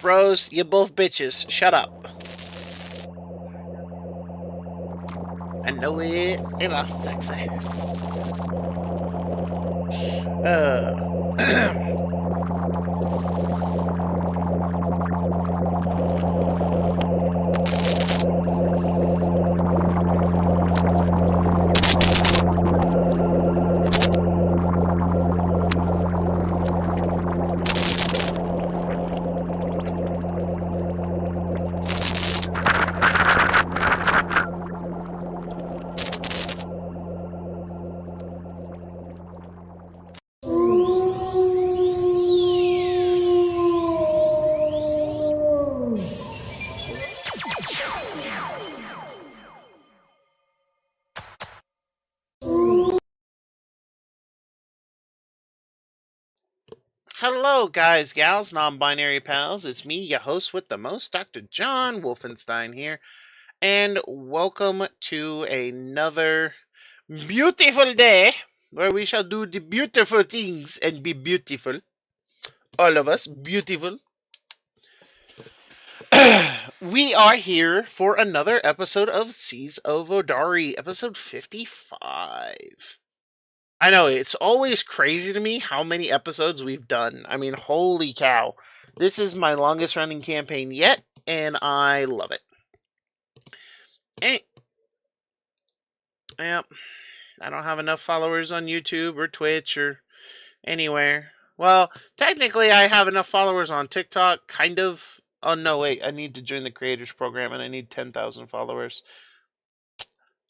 Bros, you both bitches. Shut up. I know it. It was sexy. Hello, guys, gals, non-binary pals. It's me, your host with the most, Dr. John Wolfenstein here, and welcome to another beautiful day where we shall do the beautiful things and be beautiful. All of us, beautiful. We are here for another episode of Seas of Vodari, episode 55. I know, it's always crazy to me how many episodes we've done. I mean, holy cow. This is my longest running campaign yet, and I love it. Yep, I don't have enough followers on YouTube or Twitch or anywhere. Well, technically I have enough followers on TikTok, kind of. Oh, no, wait, I need to join the creators program and I need 10,000 followers.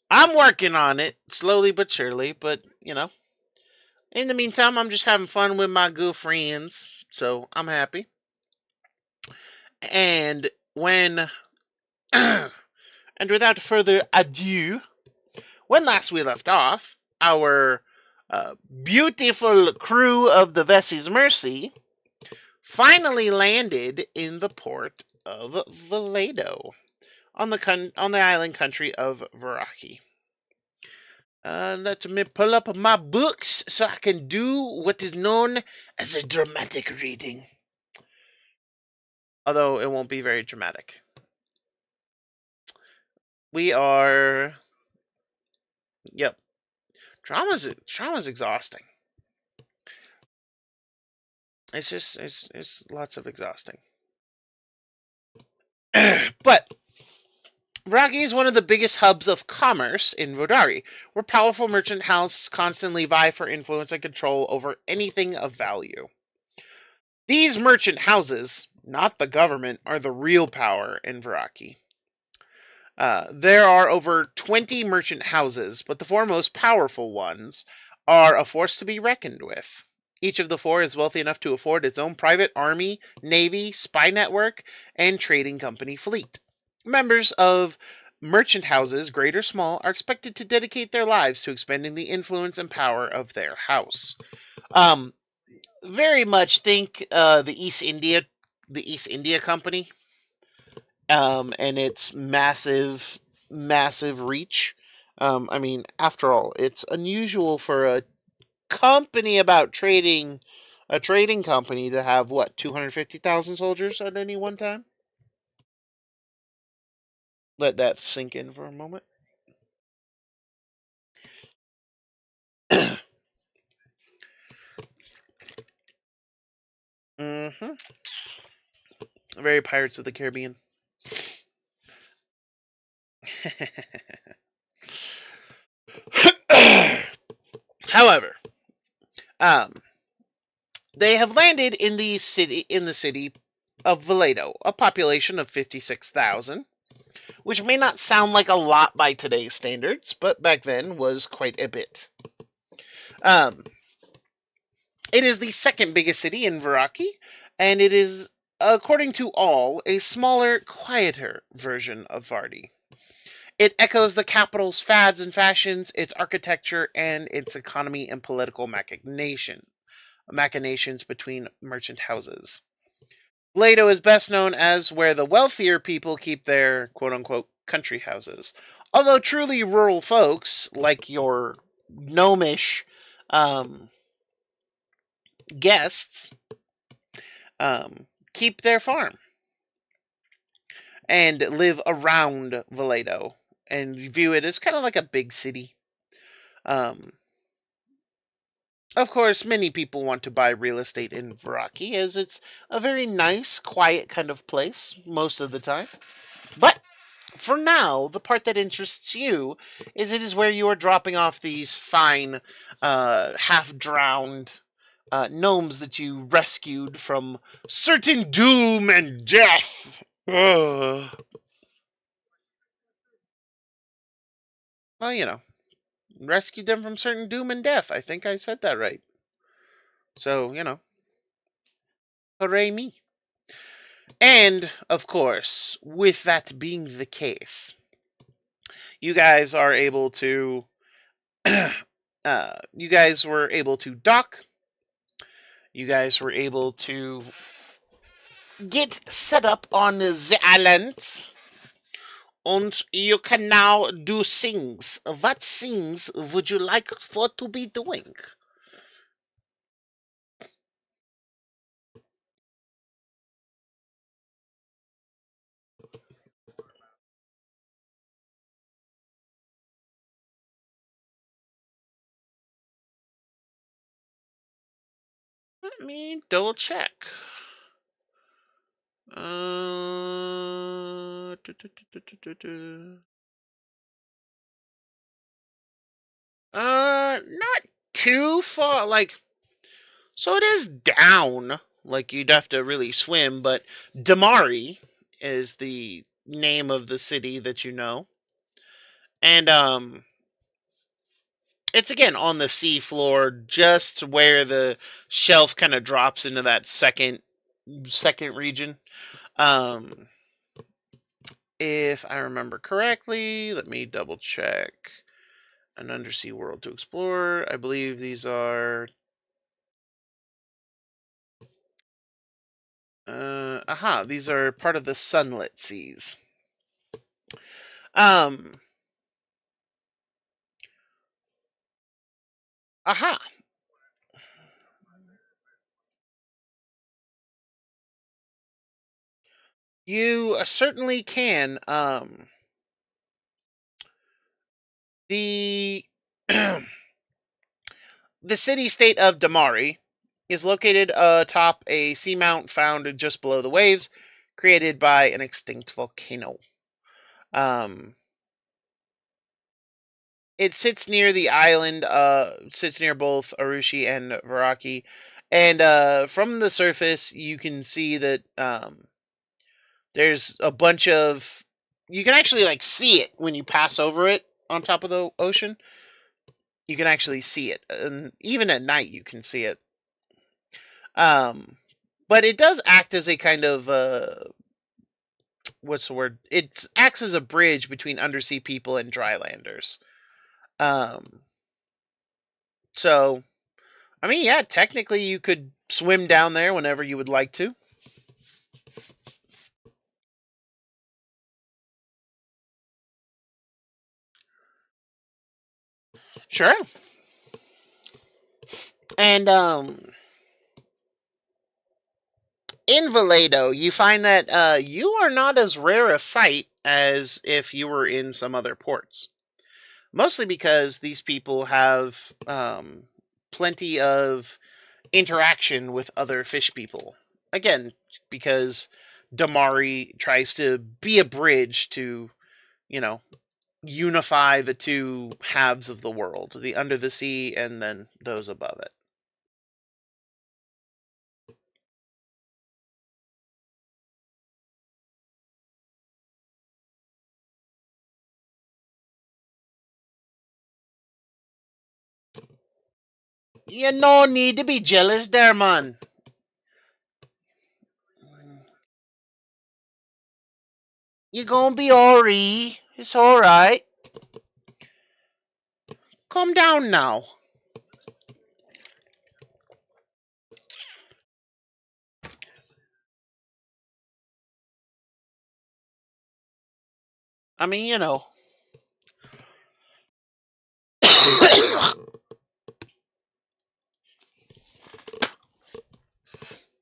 I'm working on it, slowly but surely, but, in the meantime, I'm just having fun with my good friends, so I'm happy. And when, and without further ado, when last we left off, our beautiful crew of the Vessie's Mercy finally landed in the port of Valedo, on the island country of Vodari. Let me pull up my books so I can do what is known as a dramatic reading. Although it won't be very dramatic. We are... Yep. Drama's exhausting. It's lots of exhausting. But Vodari is one of the biggest hubs of commerce in Vodari, where powerful merchant houses constantly vie for influence and control over anything of value. These merchant houses, not the government, are the real power in Vodari. There are over 20 merchant houses, but the four most powerful ones are a force to be reckoned with. Each of the four is wealthy enough to afford its own private army, navy, spy network, and trading company fleet. Members of merchant houses, great or small, are expected to dedicate their lives to expanding the influence and power of their house. Very much think the East India Company, and its massive reach. I mean, after all, it's unusual for a trading company to have, what, 250,000 soldiers at any one time? Let that sink in for a moment. Mm-hmm. Very Pirates of the Caribbean. However, they have landed in the city of Valedo, a population of 56,000, which may not sound like a lot by today's standards, but back then was quite a bit. It is the second biggest city in Vodari, and it is, according to all, a smaller, quieter version of Vardy. It echoes the capital's fads and fashions, its architecture, and its economy and political machinations between merchant houses. Valedo is best known as where the wealthier people keep their quote-unquote country houses. Although truly rural folks, like your gnomish guests, keep their farm. and live around Valedo and view it as kind of like a big city. Um, of course, many people want to buy real estate in Veraki as it's a very nice, quiet kind of place most of the time. But for now, the part that interests you is it is where you are dropping off these fine, half-drowned gnomes that you rescued from certain doom and death. Ugh. Well, rescued them from certain doom and death. I think I said that right. So, hooray me. And, of course, with that being the case, you guys are able to, you guys were able to dock. You guys were able to get set up on the island. And you can now do things. What things would you like for to be doing? Let me double check. Uh, du- du- du- du- du- du- du. Not too far. So it is down. Like, you'd have to really swim, but Damari is the name of the city that you know. And, it's again on the sea floor, just where the shelf kind of drops into that second region. Um, if I remember correctly, let me double check. An undersea world to explore. I believe these are. These are part of the sunlit seas. Um, aha. You certainly can. The the city-state of Damari is located atop a seamount found just below the waves, created by an extinct volcano. Um, it sits near the island, sits near both Arushi and Varaki, and from the surface you can see that there's a bunch of. You can actually see it when you pass over it on top of the ocean. You can actually see it, and even at night you can see it. Um, but it does act as a kind of what's the word? It acts as a bridge between undersea people and drylanders. Um, so I mean, yeah, technically you could swim down there whenever you would like to. Sure. And in Valedo, you find that you are not as rare a sight as if you were in some other ports. Mostly because these people have plenty of interaction with other fish people. Again, because Damari tries to be a bridge to, you know, unify the two halves of the world, the under the sea and then those above it. You no need to be jealous there, man. You gonna be alright. It's alright. Calm down now. I mean,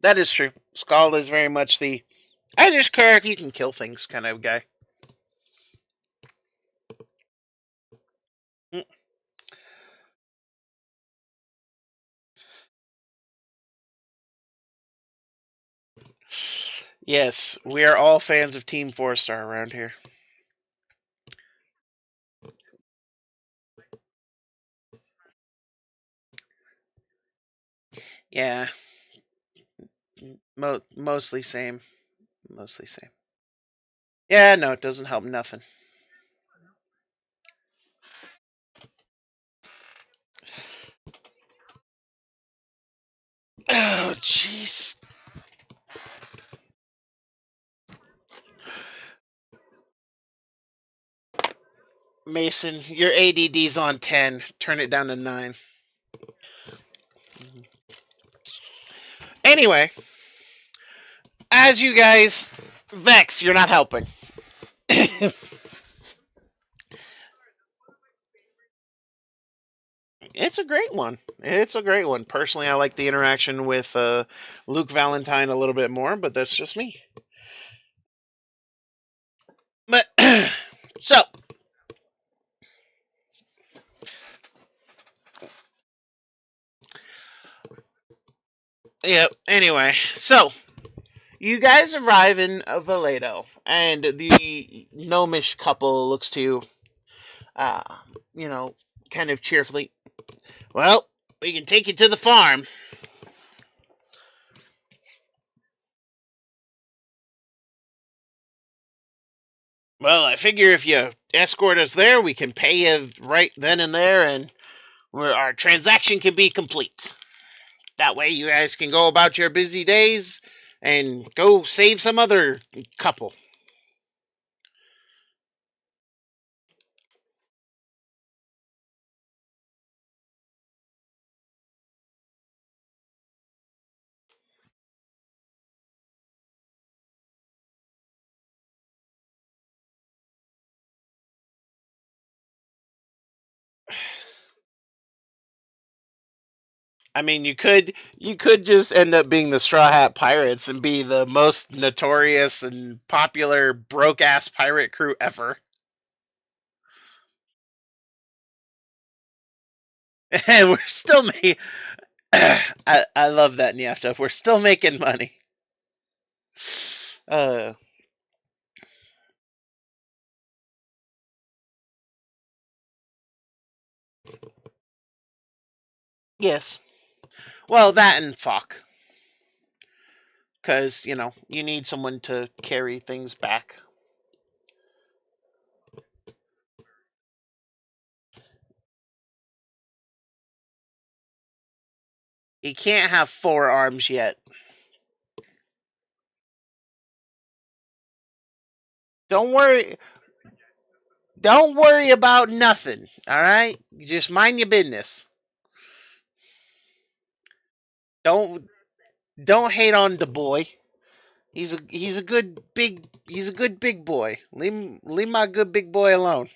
that is true. Skull is very much the I just care if you can kill things kind of guy. Yes, we are all fans of Team 4-Star around here. Yeah, mostly same. Mostly same. Yeah, no, it doesn't help nothing. Oh, jeez. Mason, your ADD's on 10. Turn it down to 9. Anyway, as you guys... Vex, you're not helping. It's a great one. It's a great one. Personally, I like the interaction with Luke Valentine a little bit more, but that's just me. But so yeah. Anyway, so you guys arrive in Valedo, and the gnomish couple looks to you, uh, you know, kind of cheerfully. Well, we can take you to the farm. Well, I figure if you escort us there, we can pay you right then and there, and our transaction can be complete. That way, you guys can go about your busy days and go save some other couple. I mean, you could just end up being the Straw Hat Pirates and be the most notorious and popular broke ass pirate crew ever. And we're still making. I love that Niafta. We're still making money. Uh, yes. Well, that and fuck, because you need someone to carry things back. He can't have 4 arms yet. Don't worry. Don't worry about nothing. All right. You just mind your business. Don't don't hate on the boy. He's a good big boy. Leave my good big boy alone.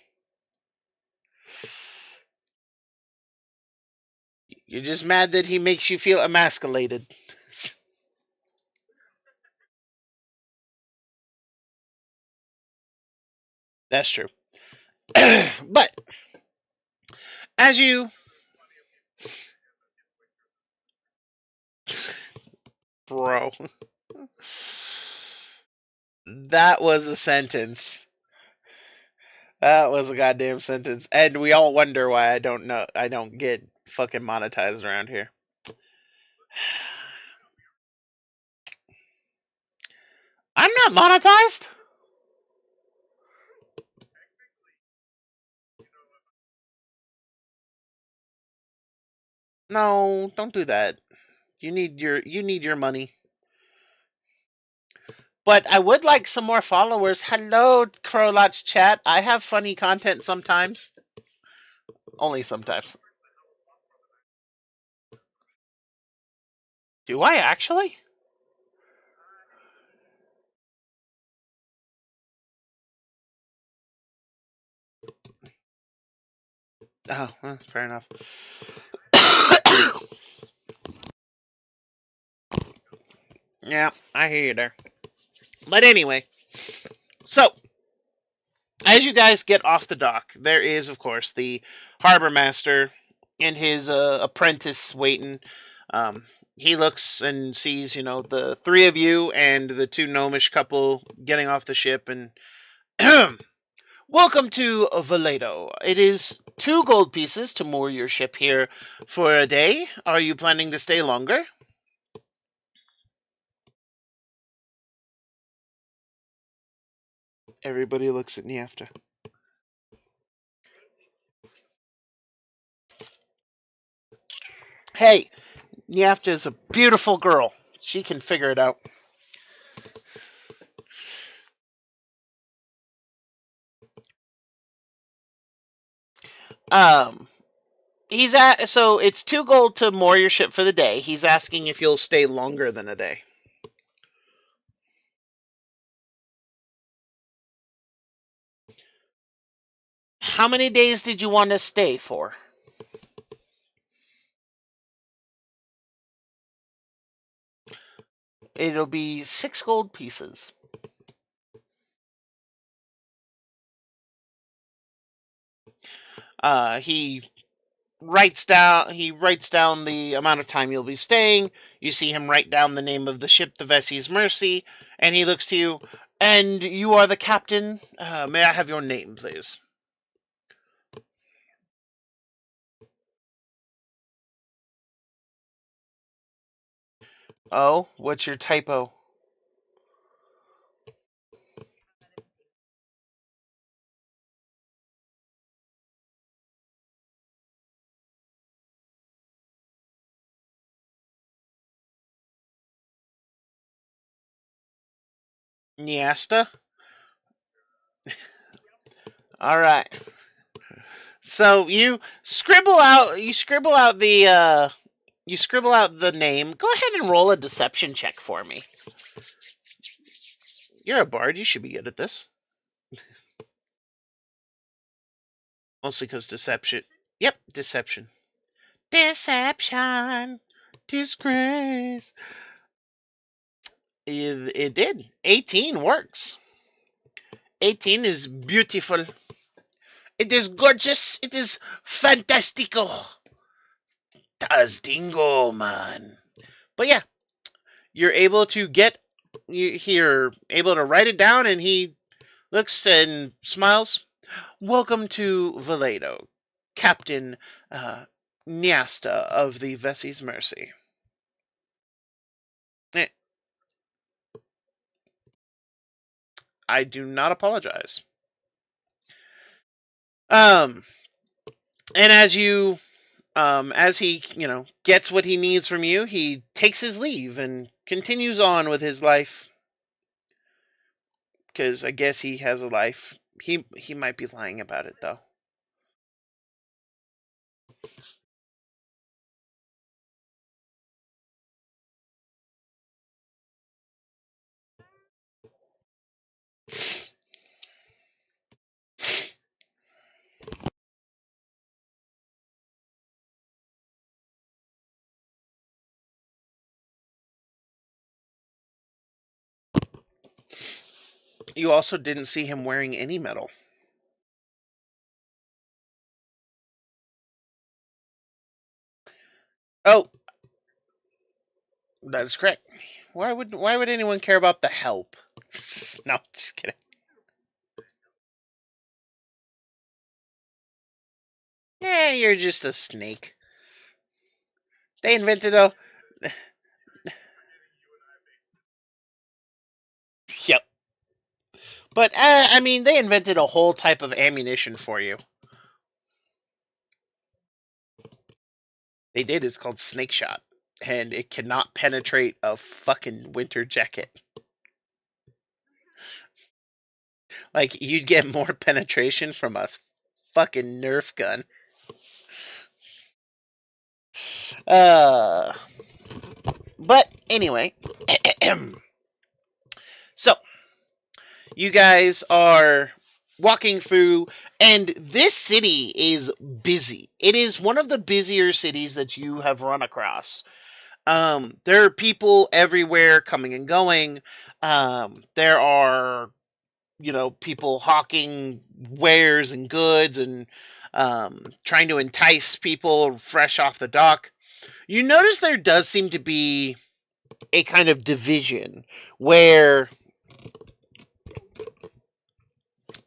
You're just mad that he makes you feel emasculated. That's true. But as you, bro, that was a sentence. That was a goddamn sentence, and we all wonder why I don't know. I don't get fucking monetized around here. I'm not monetized. No, don't do that. You need your money. But I would like some more followers. Hello, Crowlot's chat. I have funny content sometimes. Only sometimes. Do I actually? Oh, well, fair enough. Yeah, I hear you there. But anyway, so as you guys get off the dock, there is, of course, the harbor master and his apprentice waiting. Um, he looks and sees, the three of you and the two gnomish couple getting off the ship, and welcome to Valedo. It is 2 gold pieces to moor your ship here for a day. Are you planning to stay longer? Everybody looks at Niafta. Hey, Niafta is a beautiful girl. She can figure it out. Um, so it's 2 gold to moor your ship for the day. He's asking if you'll stay longer than a day. How many days did you want to stay for? It'll be 6 gold pieces. He writes down the amount of time you'll be staying. You see him write down the name of the ship, the Vessie's Mercy, and he looks to you. And you are the captain. May I have your name, please? Oh, what's your typo? Niasta? All right. So you scribble out the name. Go ahead and roll a deception check for me. You're a bard. You should be good at this. Mostly because deception. Yep, deception. Deception. Disgrace. It did. 18 works. 18 is beautiful. It is gorgeous. It is fantastico. Tastingo, man. But yeah, you're able to able to write it down, and he looks and smiles. Welcome to Valedo, Captain Nyasta of the Vessie's Mercy. Eh, I do not apologize. Um, and as he, gets what he needs from you, he takes his leave and continues on with his life. Because I guess he has a life. He might be lying about it, though. You also didn't see him wearing any metal. Oh, that is correct. Why would anyone care about the help? No, just kidding. Yeah, you're just a snake. They invented a. Yep. But I mean, they invented a whole type of ammunition for you. They did. It's called snake shot, and it cannot penetrate a fucking winter jacket. Like, you'd get more penetration from a fucking Nerf gun. Uh, but anyway, so you guys are walking through, and this city is busy. It is one of the busier cities that you have run across. There are people everywhere coming and going. There are, people hawking wares and goods and trying to entice people fresh off the dock. You notice there does seem to be a kind of division where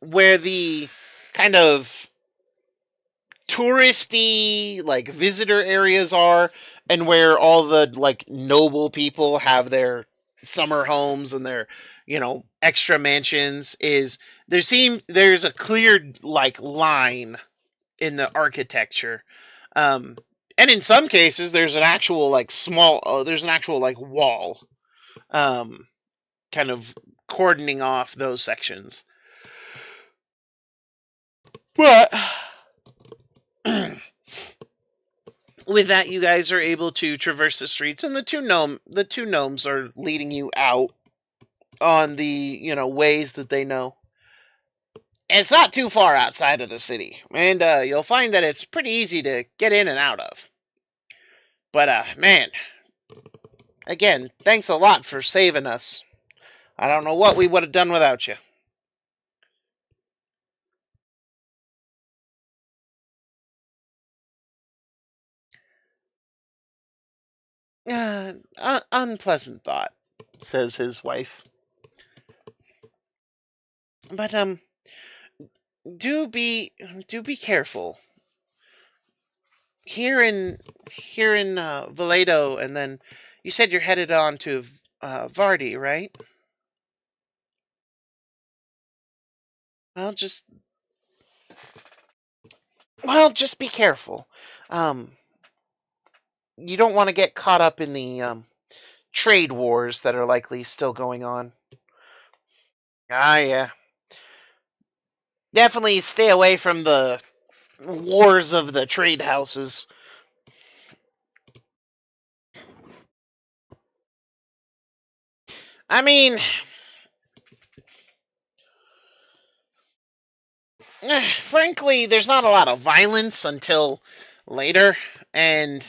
the kind of touristy like visitor areas are, and where all the like noble people have their summer homes and their extra mansions. Is there's a clear like line in the architecture. um and in some cases there's an actual like there's an actual like wall, um kind of cordoning off those sections. But with that, you guys are able to traverse the streets, and the two gnomes are leading you out on the ways that they know. It's not too far outside of the city, and you'll find that it's pretty easy to get in and out of. But man, again, thanks a lot for saving us. I don't know what we would have done without you. Unpleasant thought, says his wife. But do be careful here in Valedo, and then you said you're headed on to Vardy, right? Well, just be careful. Um, you don't want to get caught up in the trade wars that are likely still going on. Ah, yeah. Definitely stay away from the wars of the trade houses. I mean, frankly, there's not a lot of violence until later, and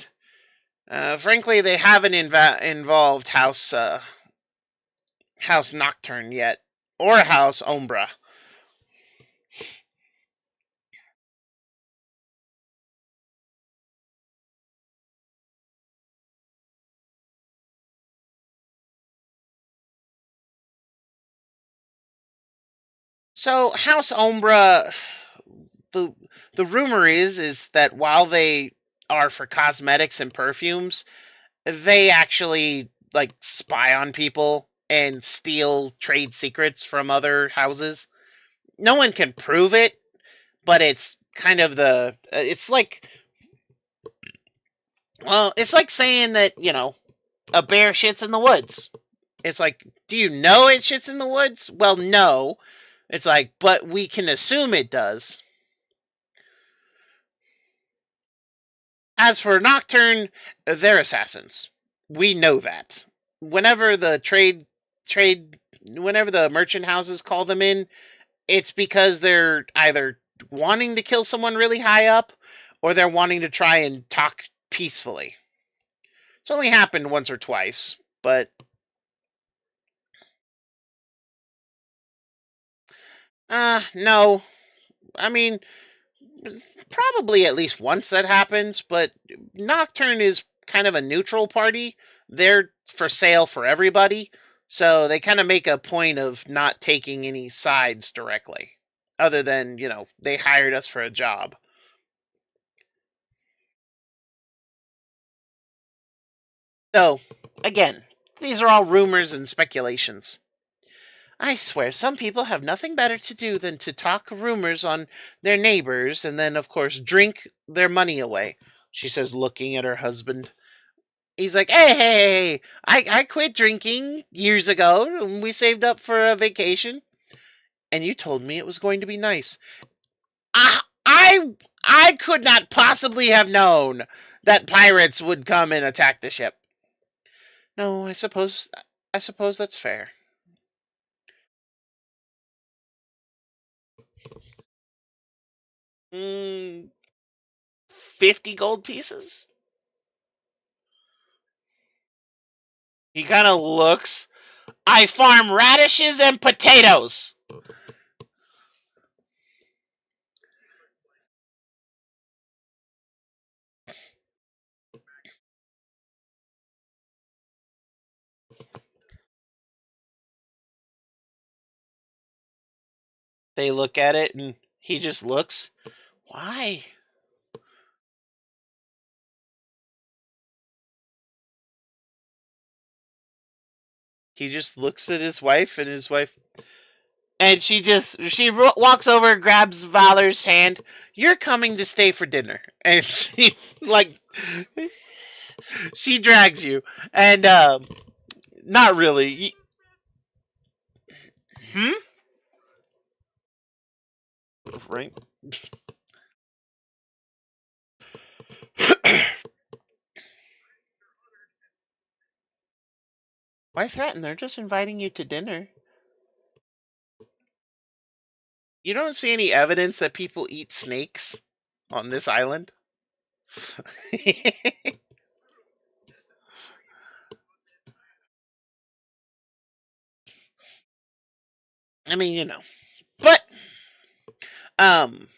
frankly, they haven't involved House Nocturne yet, or House Umbra. So House Umbra, the the rumor is that while they are for cosmetics and perfumes, they actually like spy on people and steal trade secrets from other houses. No one can prove it, but it's kind of it's like, well, it's like saying that, a bear shits in the woods. It's like, do you know it shits in the woods? Well, no. It's like, but we can assume it does. As for Nocturne, they're assassins. We know that. Whenever the whenever the merchant houses call them in, it's because they're either wanting to kill someone really high up, or they're wanting to try and talk peacefully. It's only happened once or twice, but no. I mean, probably at least once that happens, but Nocturne is kind of a neutral party. They're for sale for everybody, so they kind of make a point of not taking any sides directly, other than, they hired us for a job. So, again, these are all rumors and speculations. I swear, some people have nothing better to do than to talk rumors on their neighbors and then, of course, drink their money away, she says, looking at her husband. He's like, hey, I quit drinking years ago, and we saved up for a vacation, and you told me it was going to be nice. I could not possibly have known that pirates would come and attack the ship. No, I suppose that's fair. 50 gold pieces? He kind of looks. I farm radishes and potatoes. They look at it and he just looks. Why? He just looks at his wife and his wife. And she walks over, grabs Valor's hand. You're coming to stay for dinner. And she, like, she drags you. And, not really. Hmm? Right? Why threaten? They're just inviting you to dinner. You don't see any evidence that people eat snakes on this island? I mean, you know. But, um,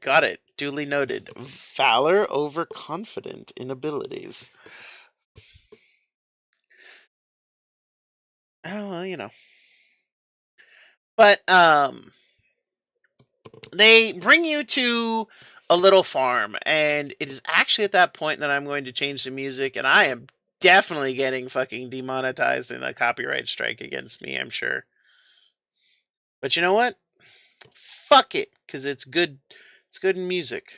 got it. Duly noted. Valor overconfident in abilities. Oh, well, you know. But, they bring you to a little farm, and it is actually at that point that I'm going to change the music, and I am definitely getting fucking demonetized in a copyright strike against me, I'm sure. But you know what? Fuck it, because it's good. It's good in music.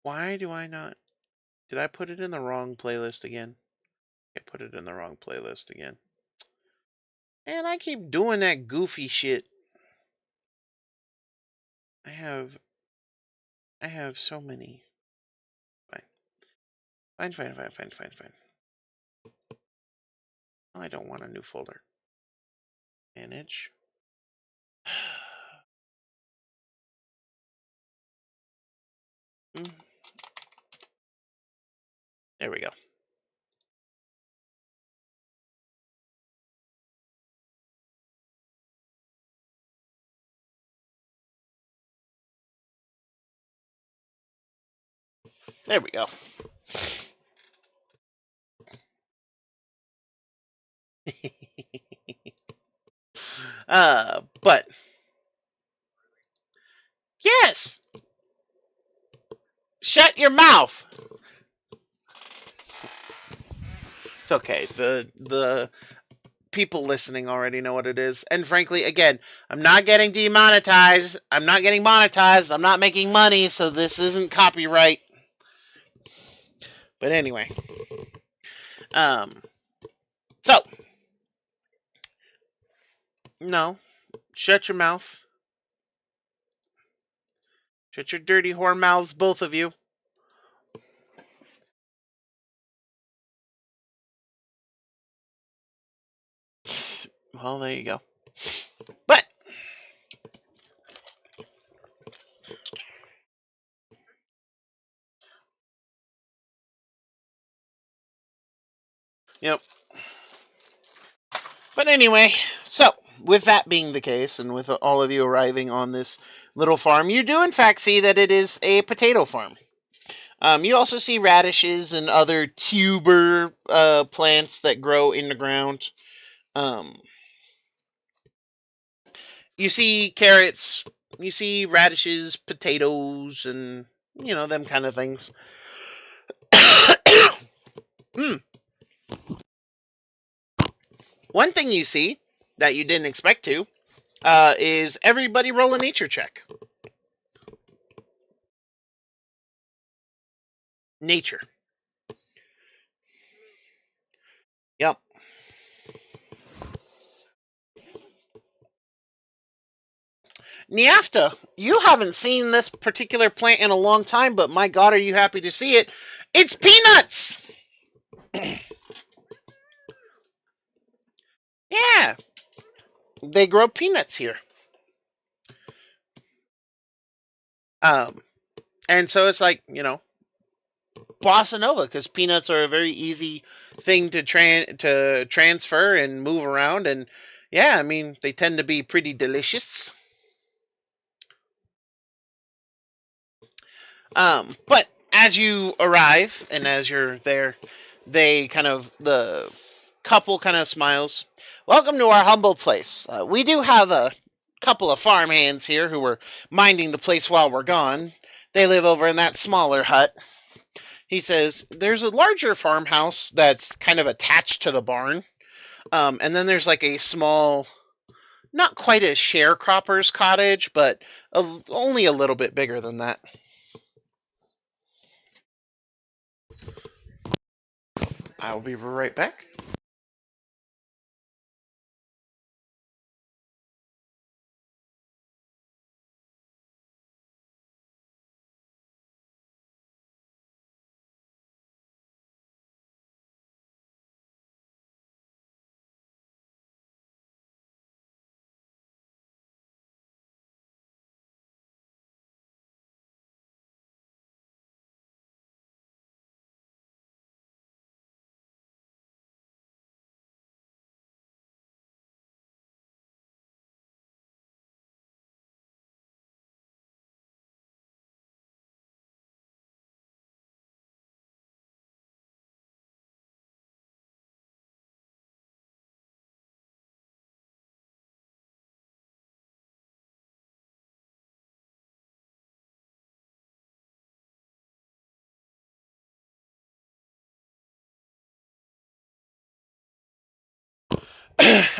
Why do I not? Did I put it in the wrong playlist again? I put it in the wrong playlist again. And I keep doing that goofy shit. I have I have so many. Fine. Fine. I don't want a new folder. Manage. There we go. There we go. But yes, shut your mouth. It's okay. The people listening already know what it is. And frankly, again, I'm not getting demonetized. I'm not getting monetized. I'm not making money, so this isn't copyright. But anyway, um, so no, shut your mouth. Shut your dirty whore mouths, both of you. Well, there you go. But yep. But anyway, so with that being the case, and with all of you arriving on this little farm, you do in fact see that it is a potato farm. You also see radishes and other tuber plants that grow in the ground. Um, you see carrots, you see radishes, potatoes, and them kind of things. mm. One thing you see that you didn't expect to is everybody roll a nature check. Nature. Yep. Niafta, you haven't seen this particular plant in a long time, but my God, are you happy to see it? It's peanuts! Yeah, they grow peanuts here. Um, And so it's like, bossa nova, because peanuts are a very easy thing to transfer and move around, and yeah, I mean they tend to be pretty delicious. But as you arrive and as you're there, the couple kind of smiles. Welcome to our humble place. We do have a couple of farmhands here who are minding the place while we're gone. They live over in that smaller hut. He says there's a larger farmhouse that's kind of attached to the barn. And then there's like a small, not quite a sharecropper's cottage, but only a little bit bigger than that. I will be right back.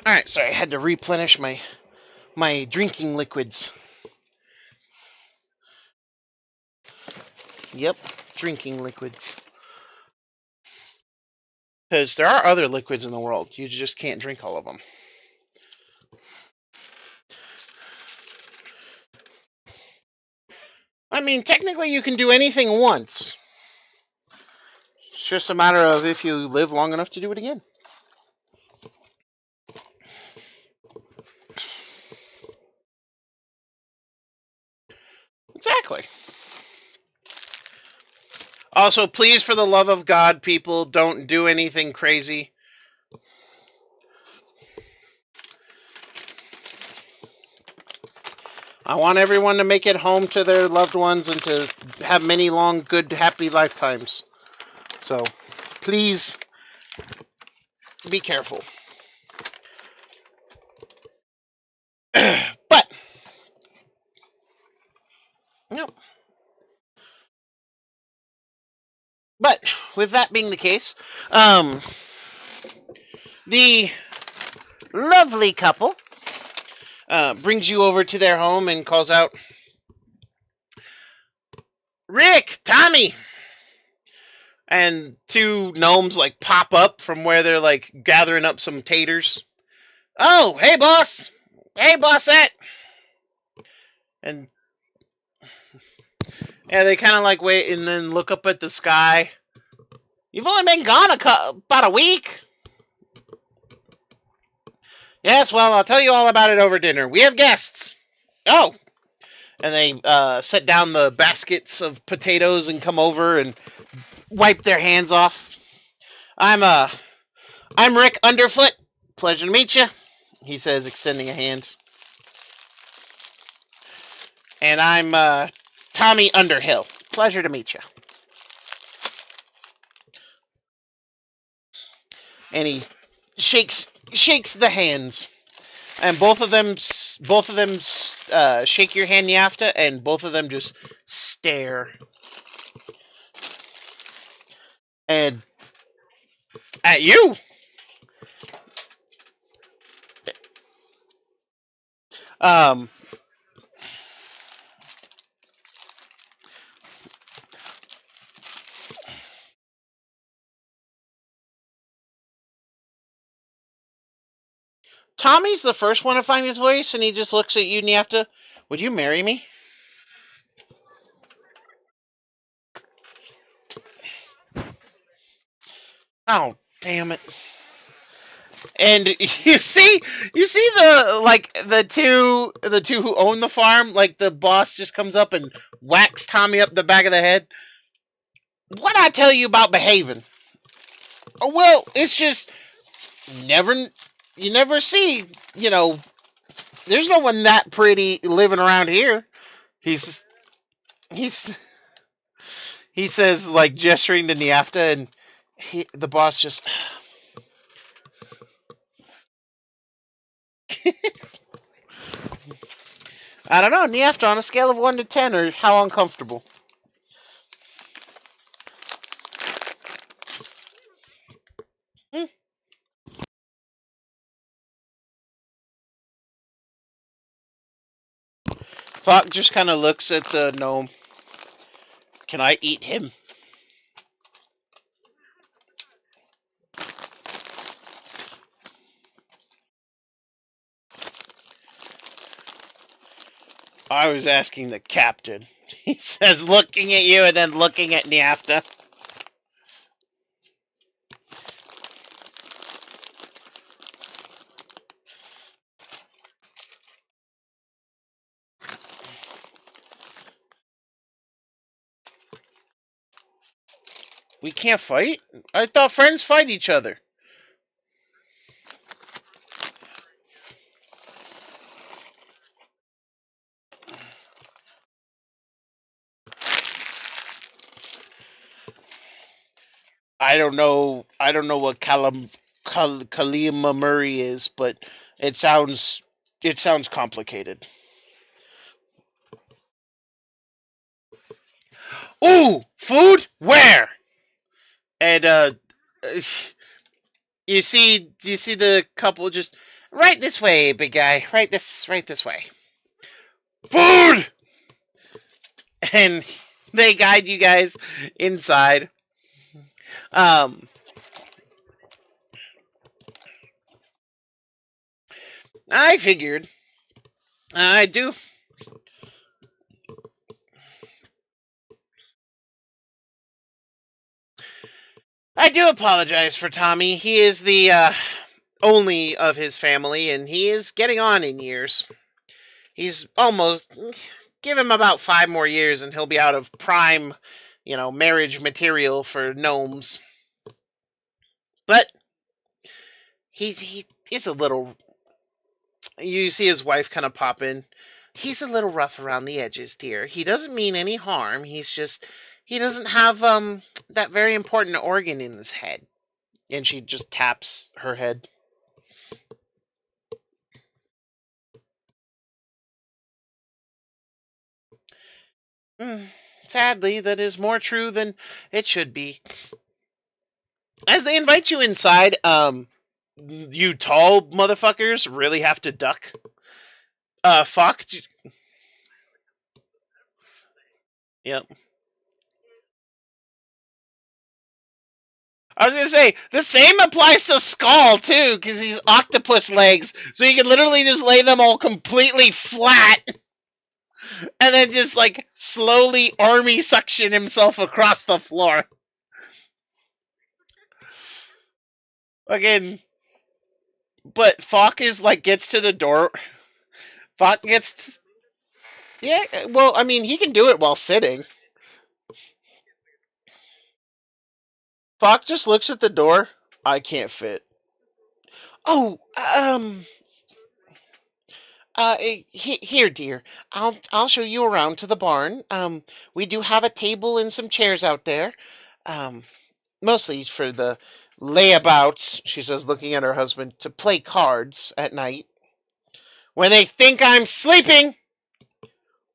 All right, sorry, I had to replenish my drinking liquids. Yep, drinking liquids. Because there are other liquids in the world, you just can't drink all of them. I mean, technically, you can do anything once. It's just a matter of if you live long enough to do it again. Exactly. Also, please, for the love of God, people, don't do anything crazy. I want everyone to make it home to their loved ones and to have many long, good, happy lifetimes. So, please, be careful. But, no. But, with that being the case, the lovely couple brings you over to their home and calls out, Rick, Tommy! And two gnomes like pop up from where they're like gathering up some taters. Oh, hey boss! Hey bossette! And yeah, they kind of like wait and then look up at the sky. You've only been gone about a week. Yes, well, I'll tell you all about it over dinner. We have guests. Oh, and they set down the baskets of potatoes and come over and wipe their hands off. I'm Rick Underfoot. Pleasure to meet you, he says, extending a hand. And I'm Tommy Underhill. Pleasure to meet you. And he shakes the hands, and both of them shake your hand, Yafta, and both of them just stare. And at you. Um, Tommy's the first one to find his voice, and he just looks at you, and you have to, would you marry me? Oh, damn it. And you see the two who own the farm, like the boss just comes up and whacks Tommy up the back of the head. What I tell you about behaving? Oh, well, it's just never you never see, you know, there's no one that pretty living around here. He's he's he says, like, gesturing to Niafta, and the boss just I don't know, Niafta, on a scale of 1 to 10, or how uncomfortable. Hmm. Thought just kind of looks at the gnome. Can I eat him? I was asking the captain. He says, looking at you and then looking at Niafta. We can't fight? I thought friends fight each other. I don't know. I don't know what Kalima Murray is, but it sounds it sounds complicated. Ooh, food? Where? And you see the couple just right this way, big guy. Right this way. Food! And they guide you guys inside. Um I figured. I do I do apologize for Tommy. He is the only of his family, and he is getting on in years. He's almost give him about 5 more years, and he'll be out of prime, marriage material for gnomes. But he is a little. You see his wife kind of pop in. He's a little rough around the edges, dear. He doesn't mean any harm. He doesn't have that very important organ in his head. And she just taps her head. Mm, sadly, that is more true than it should be. As they invite you inside, you tall motherfuckers really have to duck. Fuck. Yep. I was gonna say the same applies to Skull too, because he's octopus legs, so he can literally just lay them all completely flat, and then just like slowly army suction himself across the floor. Again, but Thok is like gets to the door. Thok gets, yeah. Well, I mean, he can do it while sitting. Thok just looks at the door. I can't fit. Oh, here, dear. I'll show you around to the barn. We do have a table and some chairs out there. Um, Mostly for the layabouts, she says, looking at her husband, to play cards at night. When they think I'm sleeping!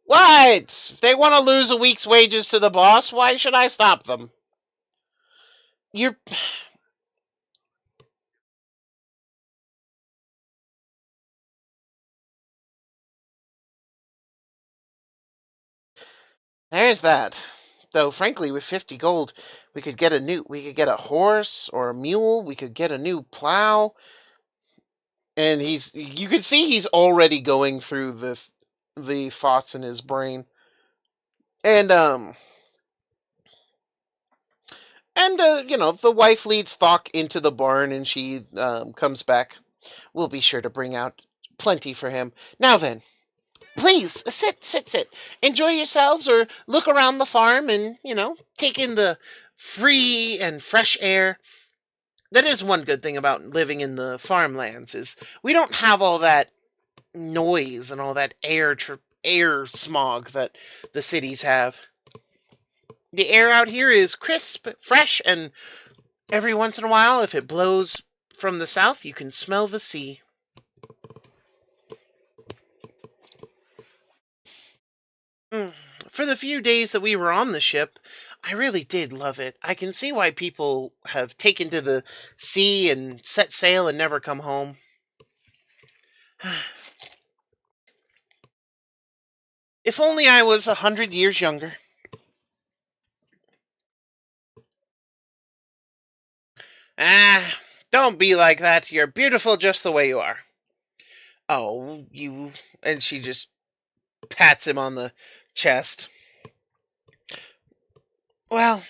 What? If they want to lose a week's wages to the boss, why should I stop them? You're. There's that. Though, frankly, with 50 gold, we could get a horse or a mule, we could get a new plow. And you can see he's already going through the thoughts in his brain. And And, the wife leads Thok into the barn, and she comes back. We'll be sure to bring out plenty for him. Now then, please, sit. Enjoy yourselves, or look around the farm and, take in the free and fresh air. That is one good thing about living in the farmlands, is we don't have all that noise and all that air smog that the cities have. The air out here is crisp, fresh, and every once in a while, if it blows from the south, you can smell the sea. For the few days that we were on the ship, I really did love it. I can see why people have taken to the sea and set sail and never come home. If only I was 100 years younger. Ah, don't be like that. You're beautiful just the way you are. Oh, you. And she just pats him on the chest. Well,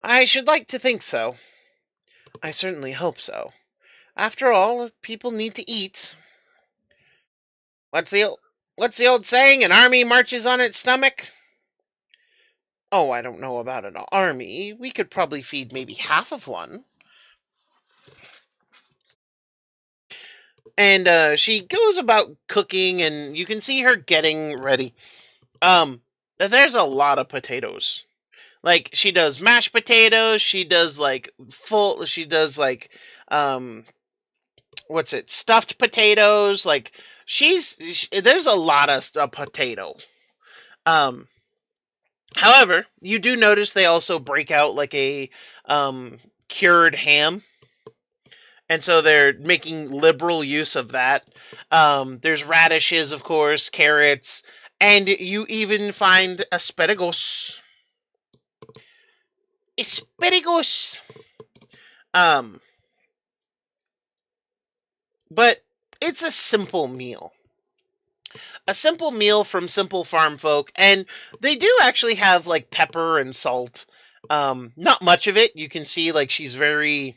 I should like to think so. I certainly hope so. After all, people need to eat. What's the old saying? An army marches on its stomach? Oh, I don't know about an army. We could probably feed maybe half of one. And she goes about cooking, and you can see her getting ready. There's a lot of potatoes. Like, she does mashed potatoes. She does like um, what's it? Stuffed potatoes. Like, there's a lot of potato. Um, However, you do notice they also break out like a cured ham, and so they're making liberal use of that. There's radishes, of course, carrots, and you even find asparagus. Asparagus. Um, but it's a simple meal. A simple meal from simple farm folk, and they do actually have like pepper and salt. Not much of it. You can see like she's very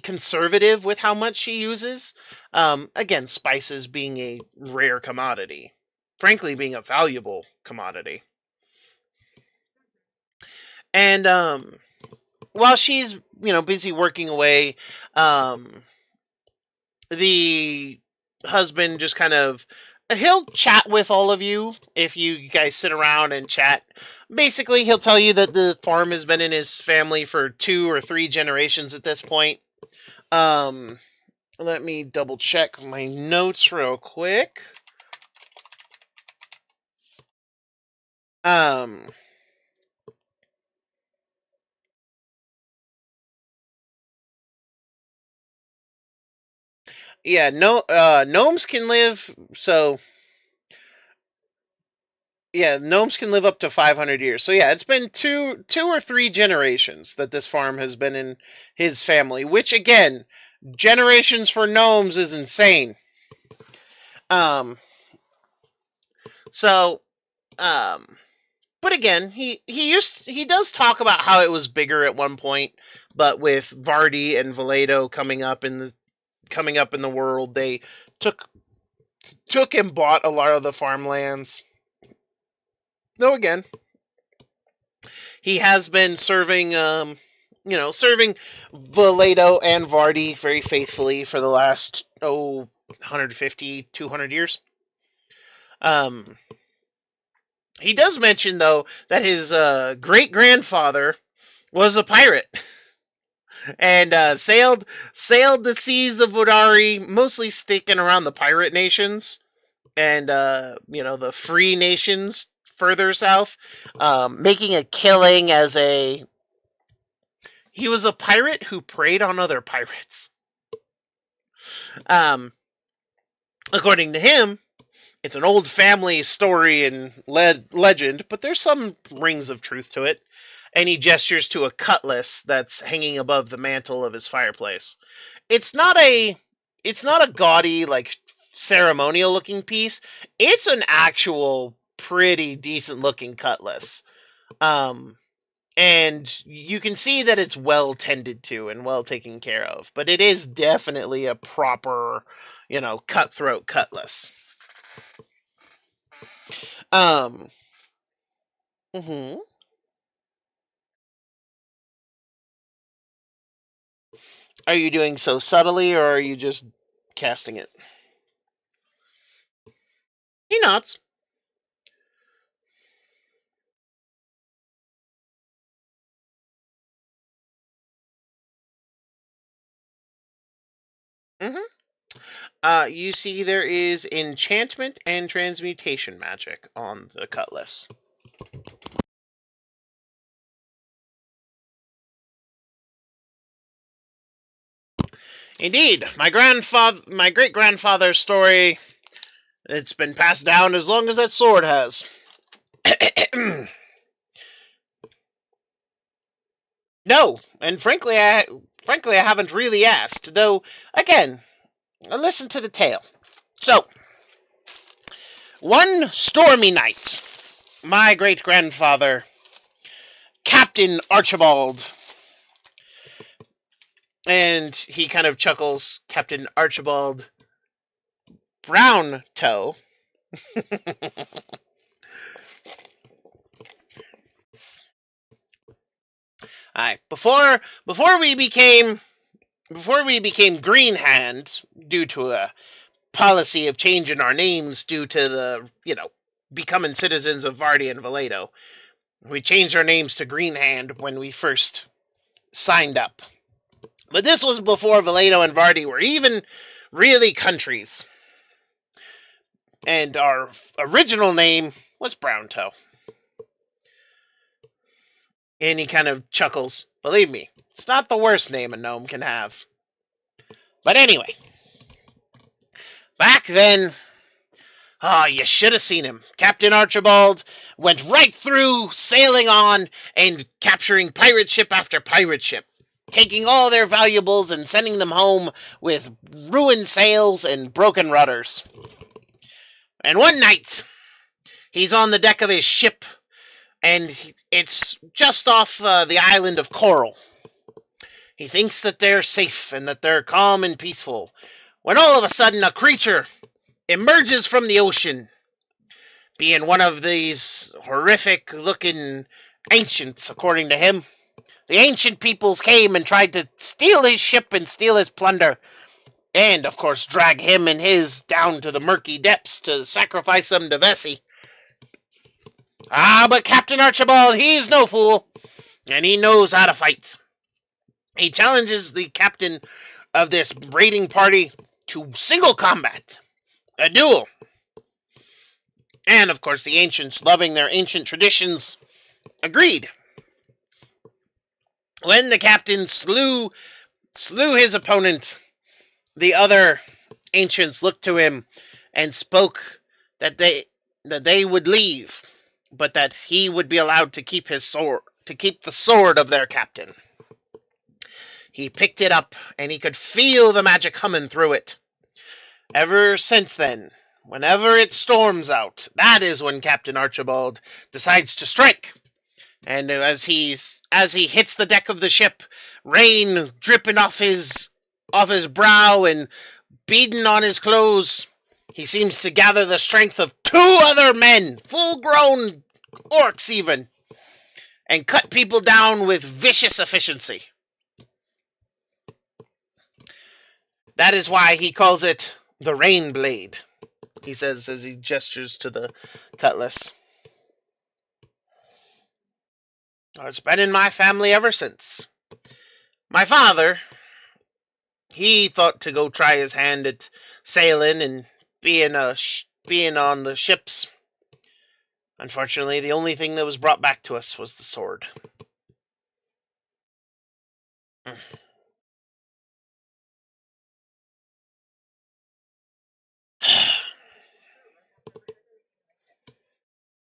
conservative with how much she uses. Again, spices being a rare commodity, frankly, being a valuable commodity. And while she's busy working away, um, the husband just kind of he'll chat with all of you if you guys sit around and chat. Basically, he'll tell you that the farm has been in his family for 2 or 3 generations at this point. Um, Let me double check my notes real quick. Um, yeah, no, gnomes can live. So yeah, gnomes can live up to 500 years. So yeah, it's been two or three generations that this farm has been in his family. Which again, generations for gnomes is insane. Um, so um, but again, he does talk about how it was bigger at one point, but with Vardy and Valedo coming up in the world, they took and bought a lot of the farmlands. Though again, he has been serving Valedo and Vardy very faithfully for the last 150, 200 years. Um, he does mention though that his great grandfather was a pirate and sailed the seas of Vodari, mostly sticking around the pirate nations and the free nations further south, making a killing as a he was a pirate who preyed on other pirates. Um, According to him, it's an old family story and legend, but there's some rings of truth to it. And he gestures to a cutlass that's hanging above the mantle of his fireplace. It's not a gaudy like ceremonial looking piece. It's an actual pretty decent looking cutlass. And you can see that it's well tended to and well taken care of, but it is definitely a proper, cutthroat cutlass. Um, mhm. Are you doing so subtly, or are you just casting it? He nods. Mhm. You see there is enchantment and transmutation magic on the cutlass. Indeed, my great grandfather's story. It's been passed down as long as that sword has. No, and frankly, I haven't really asked. Though, again, listen to the tale. So, one stormy night, my great grandfather, Captain Archibald, and he kind of chuckles, Captain Archibald Brown Toe. Aye, before we became Green Hand due to a policy of changing our names due to the becoming citizens of Vardy and Valedo. We changed our names to Green Hand when we first signed up. But this was before Valedo and Vardy were even really countries. And our original name was Brown Toe. And he kind of chuckles. Believe me, it's not the worst name a gnome can have. But anyway, back then, you should have seen him. Captain Archibald went right through, sailing on and capturing pirate ship after pirate ship, taking all their valuables and sending them home with ruined sails and broken rudders. And one night, he's on the deck of his ship, and it's just off the island of Coral. He thinks that they're safe and that they're calm and peaceful, when all of a sudden a creature emerges from the ocean, being one of these horrific-looking ancients, according to him. The ancient peoples came and tried to steal his ship and steal his plunder, and, of course, drag him and his down to the murky depths to sacrifice them to Vesey. But Captain Archibald, he's no fool, and he knows how to fight. He challenges the captain of this raiding party to single combat, a duel. And, of course, the ancients, loving their ancient traditions, agreed. When the captain slew his opponent, the other ancients looked to him and spoke that they would leave, but that he would be allowed to keep the sword of their captain. He picked it up, and he could feel the magic humming through it. Ever since then, whenever it storms out, that is when Captain Archibald decides to strike. And as he hits the deck of the ship, rain dripping off his brow and beading on his clothes, he seems to gather the strength of 2 other men, full-grown orcs even, and cut people down with vicious efficiency. That is why he calls it the Rain Blade, he says as he gestures to the cutlass. It's been in my family ever since. My father, he thought to go try his hand at sailing and being on the ships. Unfortunately, the only thing that was brought back to us was the sword.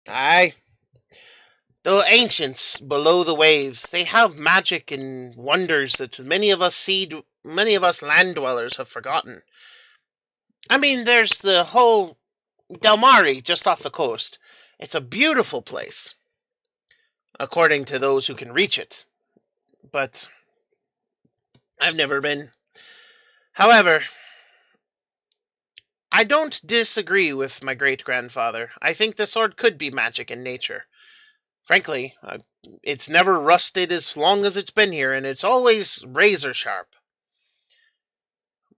Aye. The ancients below the waves, they have magic and wonders that many of us land dwellers have forgotten. I mean, there's the whole Delmari just off the coast, It's a beautiful place, according to those who can reach it. But I've never been. However, I don't disagree with my great-grandfather. I think the sword could be magic in nature. Frankly, it's never rusted as long as it's been here, and it's always razor sharp.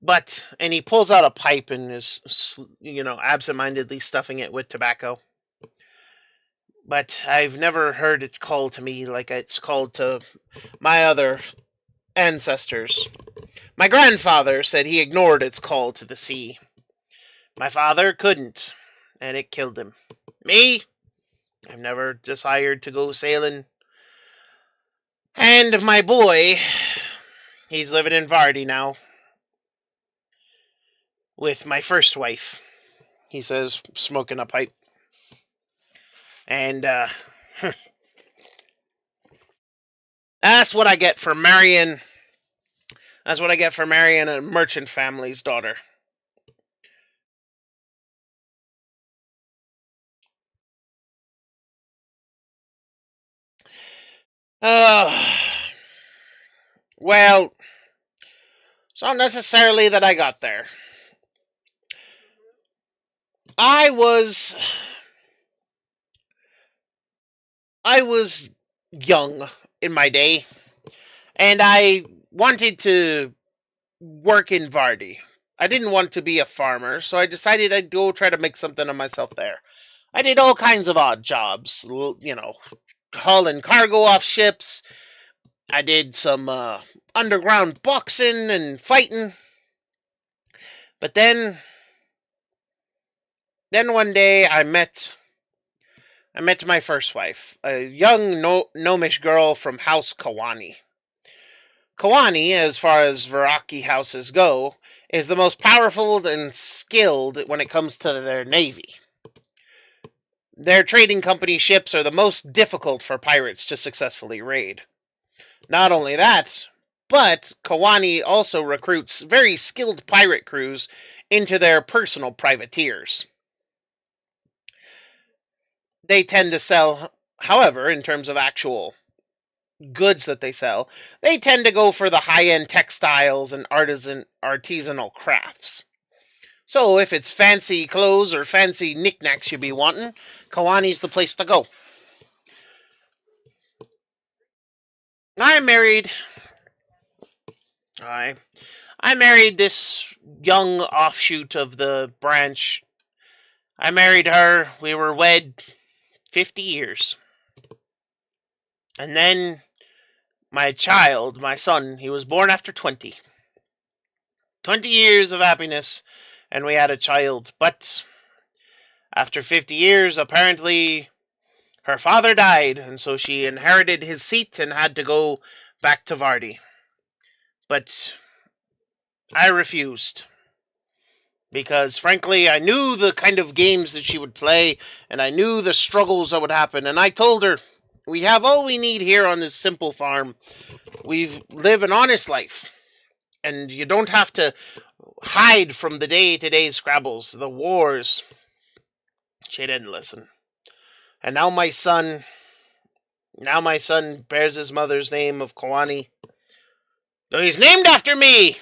But, and he pulls out a pipe and is, absentmindedly stuffing it with tobacco. But I've never heard it called to me like it's called to my other ancestors. My grandfather said he ignored its call to the sea. My father couldn't, and it killed him. Me? I've never desired to go sailing. And my boy, he's living in Vardy now. With my first wife, he says, smoking a pipe. And, that's what I get for marrying. That's what I get for marrying a merchant family's daughter. Well, it's not necessarily that I got there. I was young in my day, and I wanted to work in Vardy. I didn't want to be a farmer, so I decided I'd go try to make something of myself there. I did all kinds of odd jobs, hauling cargo off ships. I did some underground boxing and fighting. But then one day I met my first wife, a young gnomish girl from House Kawani. Kawani, as far as Viraki houses go, is the most powerful and skilled when it comes to their navy. Their trading company ships are the most difficult for pirates to successfully raid. Not only that, but Kawani also recruits very skilled pirate crews into their personal privateers. They tend to sell, however, in terms of actual goods that they sell, they tend to go for the high-end textiles and artisanal crafts. So if it's fancy clothes or fancy knickknacks you be wanting, Kawani's the place to go. I married this young offshoot of the branch. I married her. We were wed 50 years. And then my child, my son, he was born after 20. 20 years of happiness, and we had a child. But after 50 years, apparently her father died, and so she inherited his seat and had to go back to Vardy. But I refused. Because, frankly, I knew the kind of games that she would play, and I knew the struggles that would happen. And I told her, we have all we need here on this simple farm. We live an honest life. And you don't have to hide from the day-to-day scrabbles, the wars. She didn't listen. And now my son bears his mother's name of Kawani. Though he's named after me!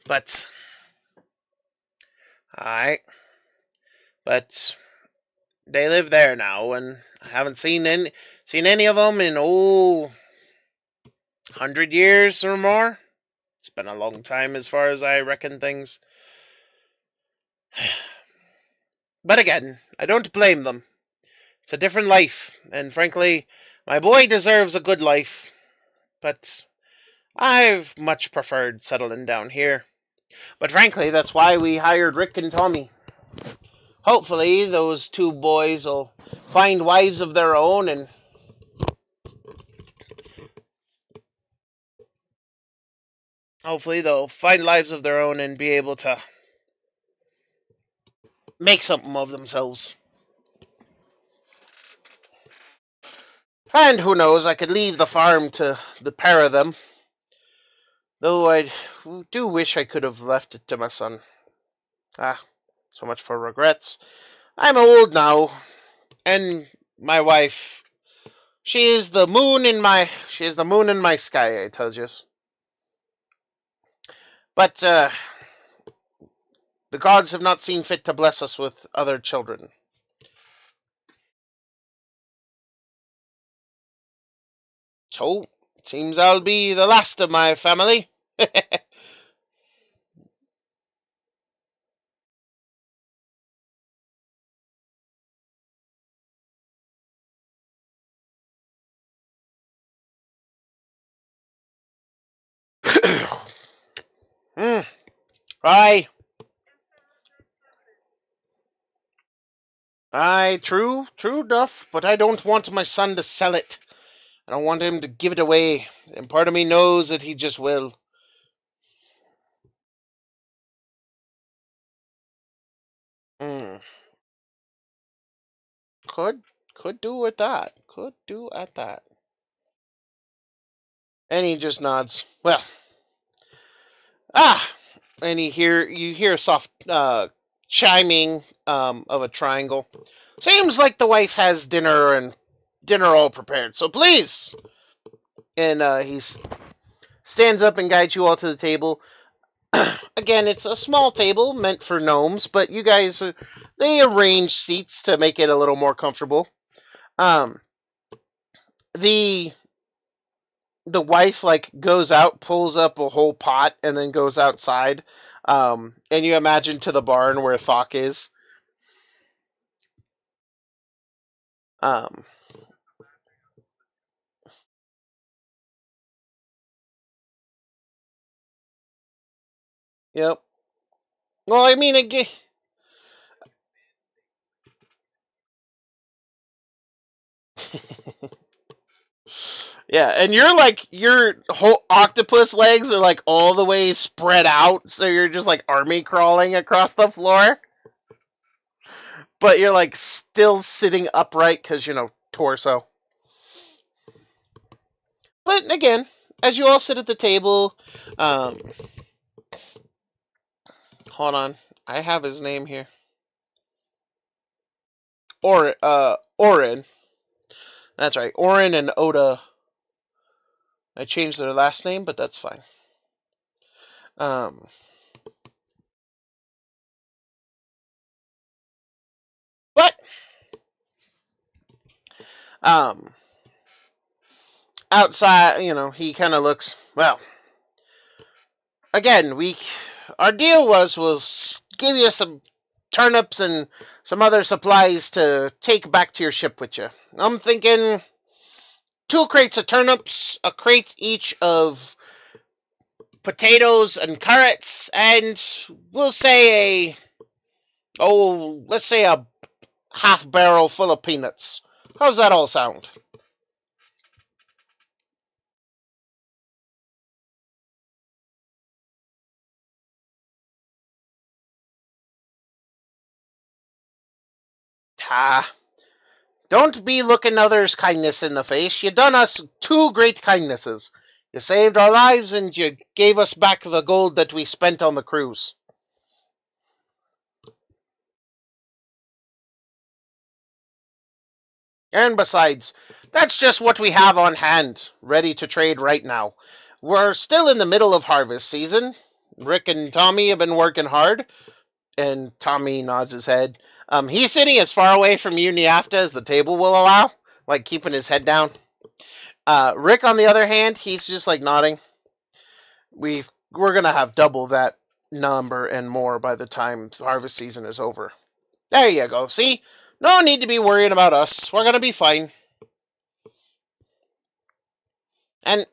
But they live there now, and I haven't seen any of them in 100 years or more. It's been a long time as far as I reckon things. But again, I don't blame them. It's a different life, and frankly, my boy deserves a good life. But I've much preferred settling down here. But frankly, that's why we hired Rick and Tommy. Hopefully, those two boys will find wives of their own and be able to make something of themselves. And who knows, I could leave the farm to the pair of them. Though I do wish I could have left it to my son. So much for regrets. I'm old now, and my wife, she is the moon in my sky, I tells you. But the gods have not seen fit to bless us with other children. So, it seems I'll be the last of my family. Hmm. Aye, aye, true enough, but I don't want my son to sell it. I don't want him to give it away, and part of me knows that he just will. Hmm. Could do at that. Could do at that. And he just nods. Well, ah, and you hear a soft chiming of a triangle. Seems like the wife has dinner all prepared. So please, and he stands up and guides you all to the table. Again, it's a small table meant for gnomes, but you guys they arrange seats to make it a little more comfortable. Um, the the wife like goes out, pulls up a whole pot, and then goes outside. And you imagine to the barn where Thok is. Um, yep. Well, I mean, again, yeah, and your whole octopus legs are like all the way spread out, so you're just like army crawling across the floor, but you're like still sitting upright because torso. But again, as you all sit at the table, um, hold on, I have his name here. Orin. That's right. Orin and Oda. I changed their last name, but that's fine. Um, but um, outside, he kind of looks. Well, again, our deal was we'll give you some turnips and some other supplies to take back to your ship with you. I'm thinking 2 crates of turnips, a crate each of potatoes and carrots, and we'll say let's say a half barrel full of peanuts. How's that all sound? Ah, don't be looking others' kindness in the face. You done us 2 great kindnesses. You saved our lives and you gave us back the gold that we spent on the cruise. And besides, that's just what we have on hand, ready to trade right now. We're still in the middle of harvest season. Rick and Tommy have been working hard, and Tommy nods his head. He's sitting as far away from you, Niafta, as the table will allow, like keeping his head down. Rick, on the other hand, he's just like nodding. We're gonna have double that number and more by the time harvest season is over. There you go. See, no need to be worrying about us. We're gonna be fine. And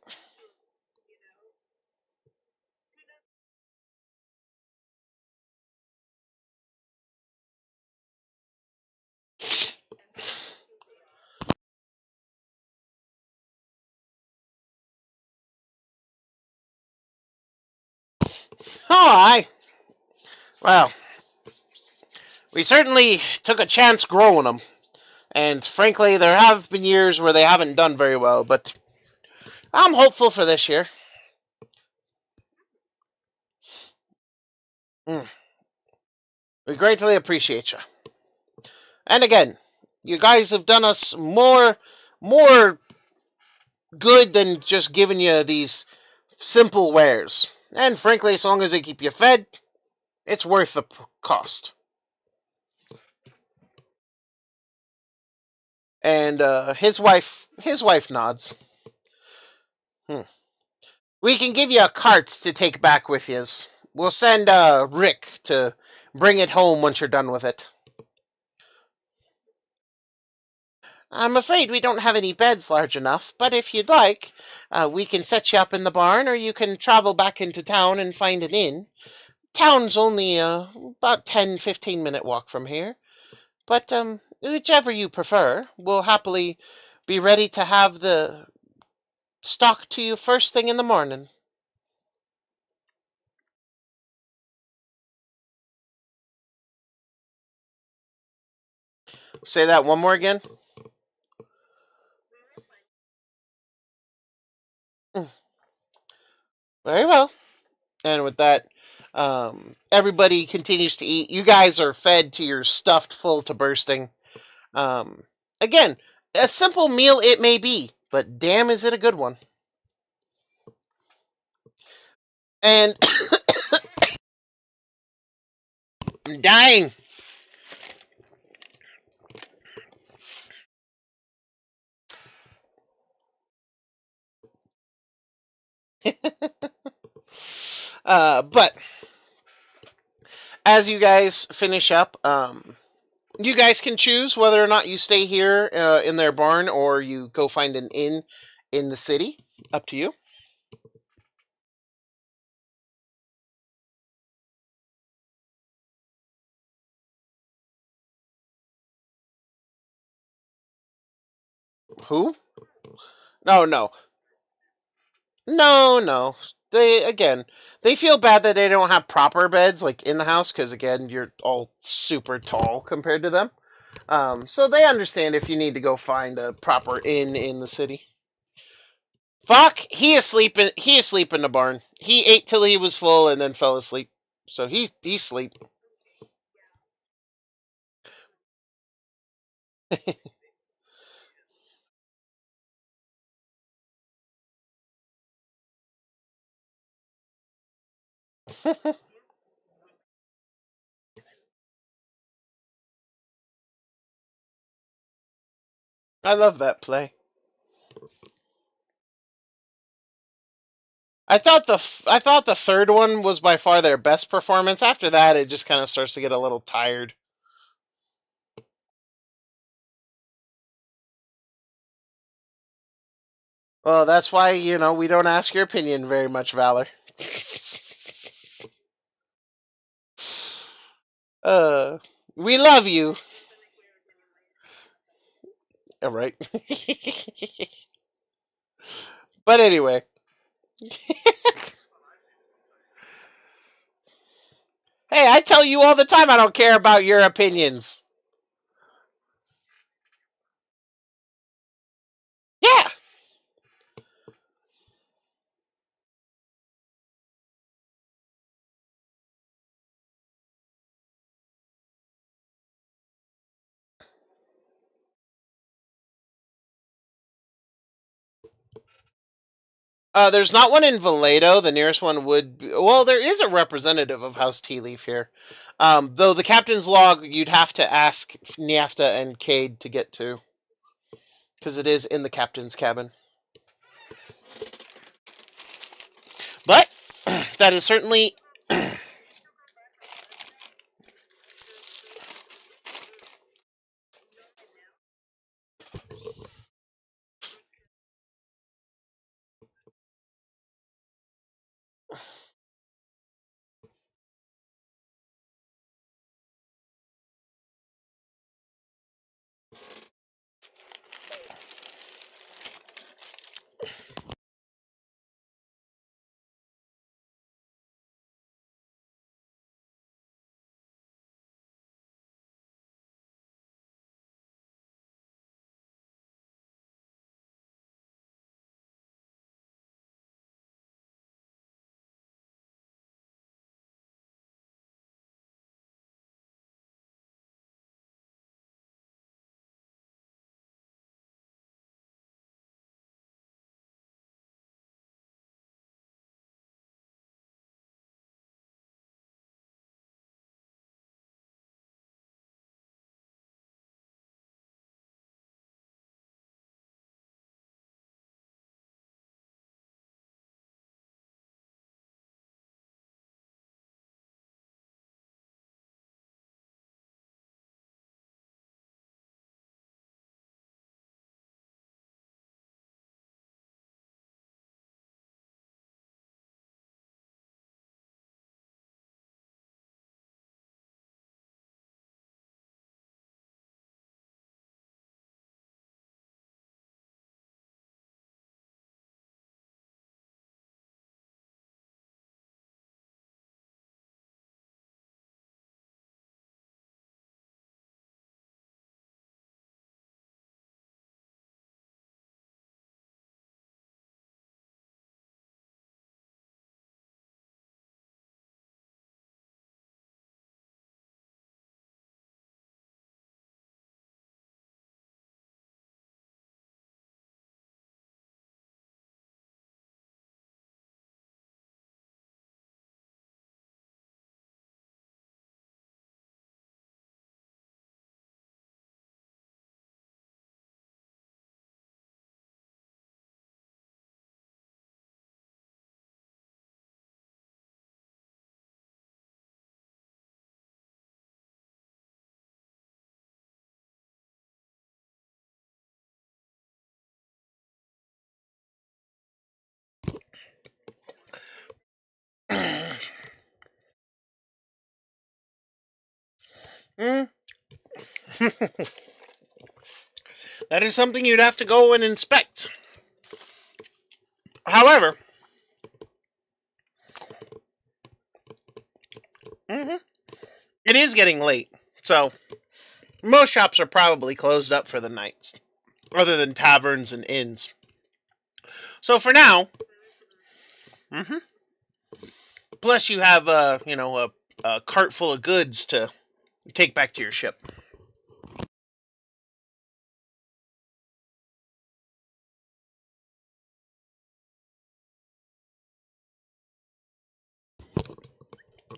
oh, I well, we certainly took a chance growing them, and frankly, there have been years where they haven't done very well. But I'm hopeful for this year. Mm. We greatly appreciate you. And again, you guys have done us more good than just giving you these simple wares. And frankly, as long as they keep you fed, it's worth the cost. And his wife nods. Hmm. We can give you a cart to take back with yous. We'll send Rick to bring it home once you're done with it. I'm afraid we don't have any beds large enough, but if you'd like, we can set you up in the barn, or you can travel back into town and find an inn. Town's only about 10-15 minute walk from here, but whichever you prefer, we'll happily be ready to have the stock to you first thing in the morning. Say that one more again. Mm, very well. And with that, everybody continues to eat. You guys are fed to your stuffed full to bursting. Um, Again, a simple meal it may be, but damn, is it a good one. And I'm dying. But as you guys finish up, you guys can choose whether or not you stay here in their barn or you go find an inn in the city. Up to you. Who? No, no, no. They feel bad that they don't have proper beds like in the house because again, you're all super tall compared to them. So they understand if you need to go find a proper inn in the city. Fuck, he asleep in the barn. He ate till he was full and then fell asleep. So he sleep. I love that play. I thought the third one was by far their best performance. After that, it just kind of starts to get a little tired. Well, that's why we don't ask your opinion very much, Valor. uh, we love you. All right. But anyway, hey, I tell you all the time I don't care about your opinions. Yeah. There's not one in Valedo. The nearest one would be, well, there is a representative of House Tea Leaf here. Though the captain's log, you'd have to ask Niafta and Cade to get to, because it is in the captain's cabin. But that is certainly Mm. That is something you'd have to go and inspect. However, it is getting late, so most shops are probably closed up for the night, other than taverns and inns. So for now, mm-hmm, plus you have a cart full of goods to take back to your ship.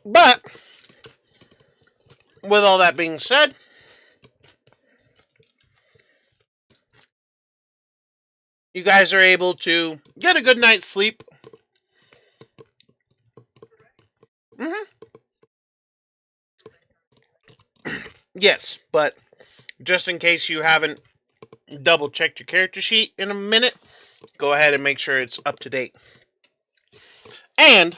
But with all that being said, you guys are able to get a good night's sleep. Mm-hmm. Yes, but just in case you haven't double checked your character sheet in a minute, go ahead and make sure it's up to date. And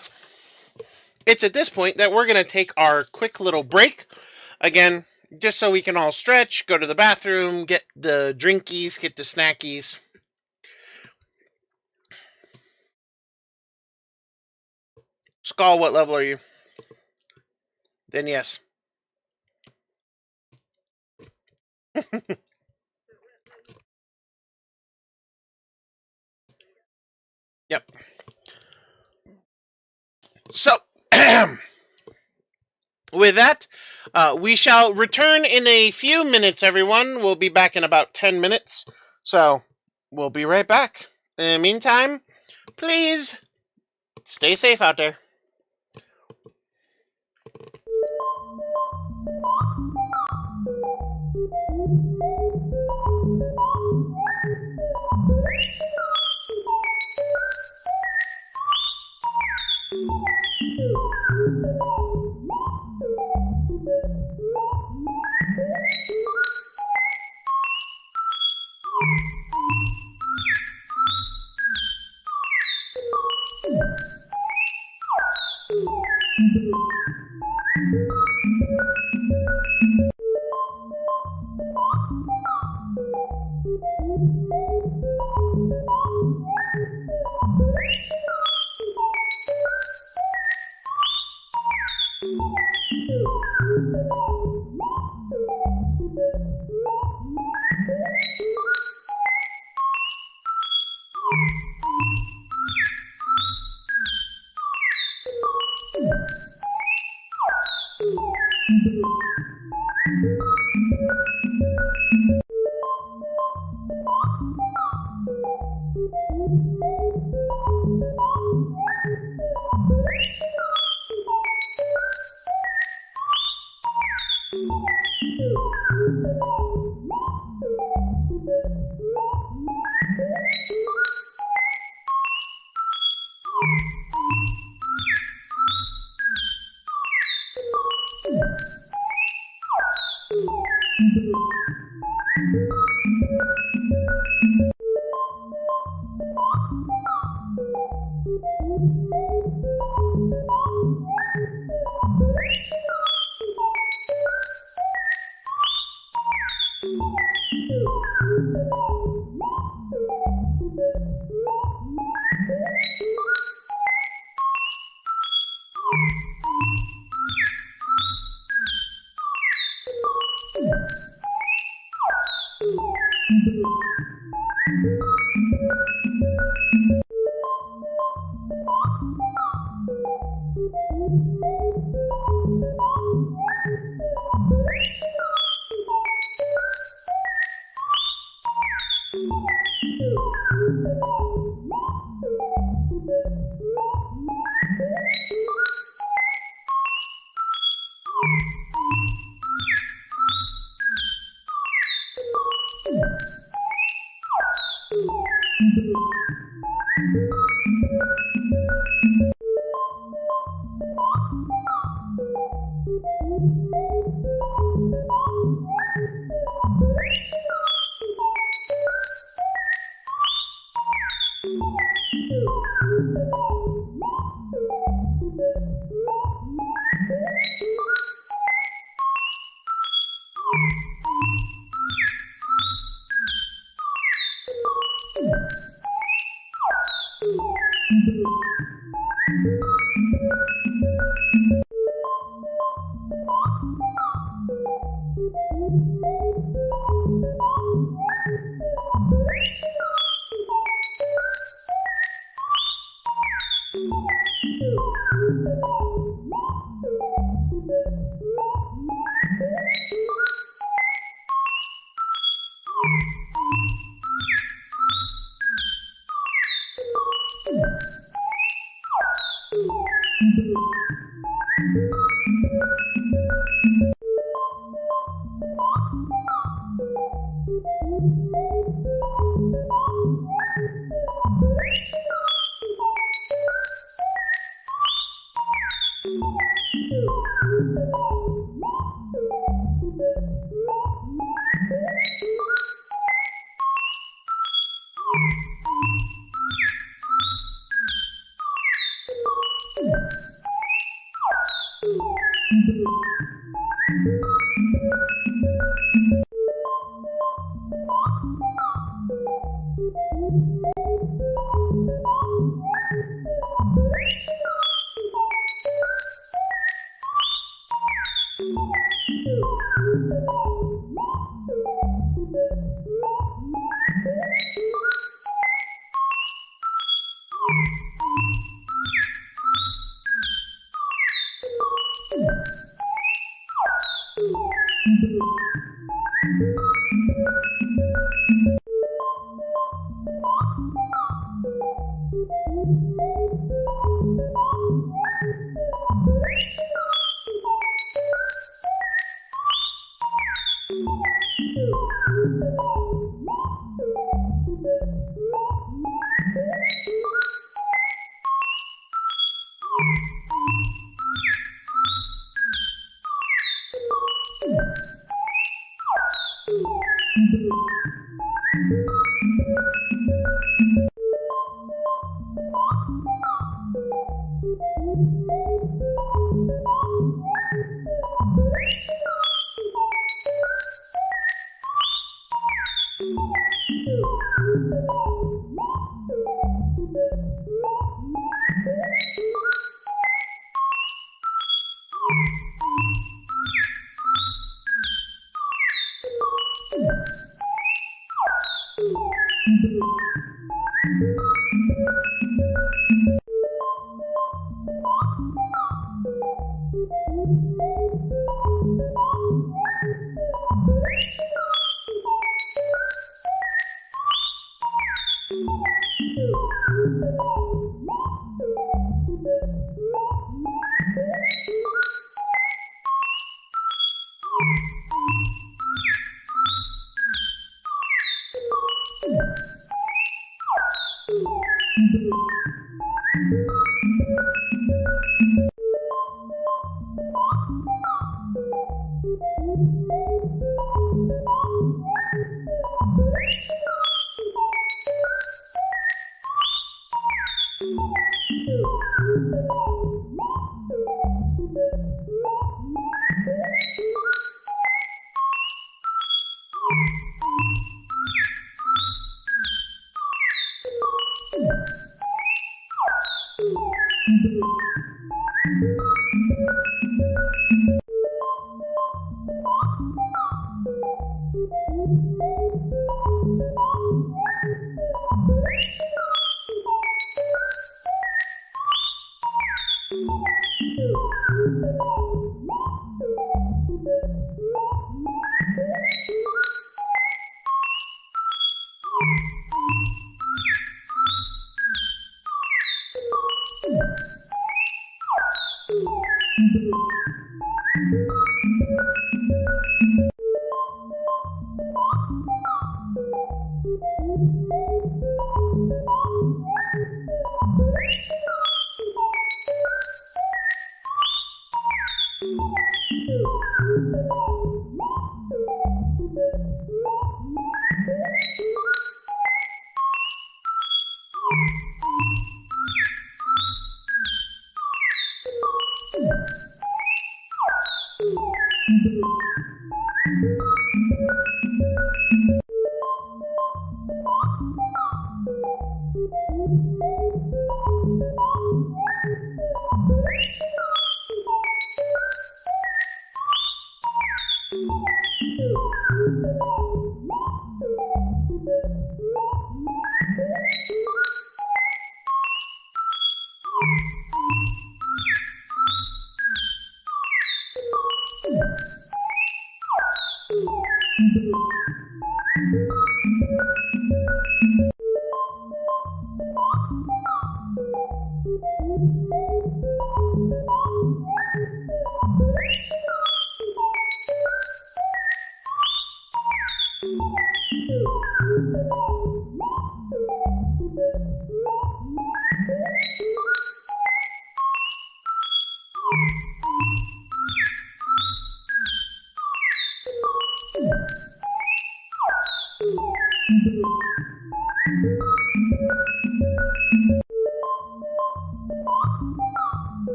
it's at this point that we're going to take our quick little break. Again, just so we can all stretch, go to the bathroom, get the drinkies, get the snackies. Skull, what level are you? Then yes. Yep. So, with that, we shall return in a few minutes, everyone. We'll be back in about 10 minutes. So, we'll be right back. In the meantime, please stay safe out there.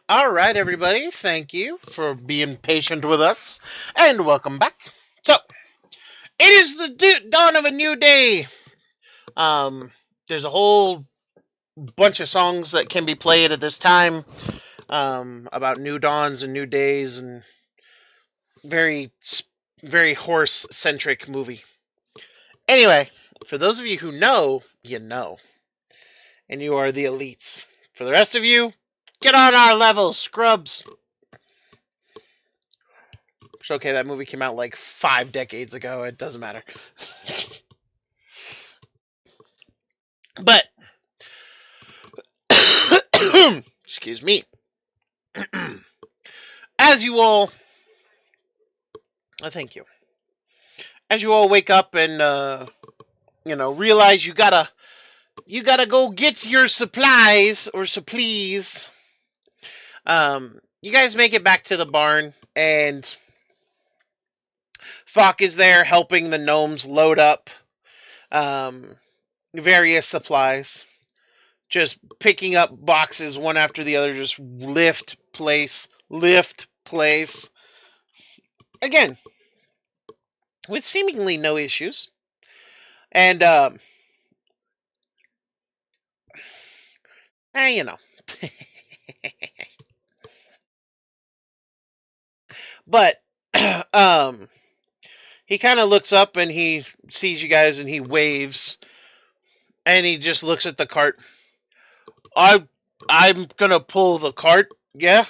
All right, everybody. Thank you for being patient with us, and welcome back. So, it is the dawn of a new day. There's a whole bunch of songs that can be played at this time about new dawns and new days, and very, very horse-centric movie. Anyway, for those of you who know, you know, and you are the elites. For the rest of you, get on our level, scrubs. It's okay, that movie came out like 5 decades ago. It doesn't matter. But, excuse me. As you all, thank you. As you all wake up and, realize you gotta go get your supplies or supplies. You guys make it back to the barn, and Fock is there helping the gnomes load up various supplies. Just picking up boxes one after the other, just lift, place. Again, with seemingly no issues. And, you know. But, he kind of looks up and he sees you guys and he waves. And he just looks at the cart. I'm gonna pull the cart, yeah?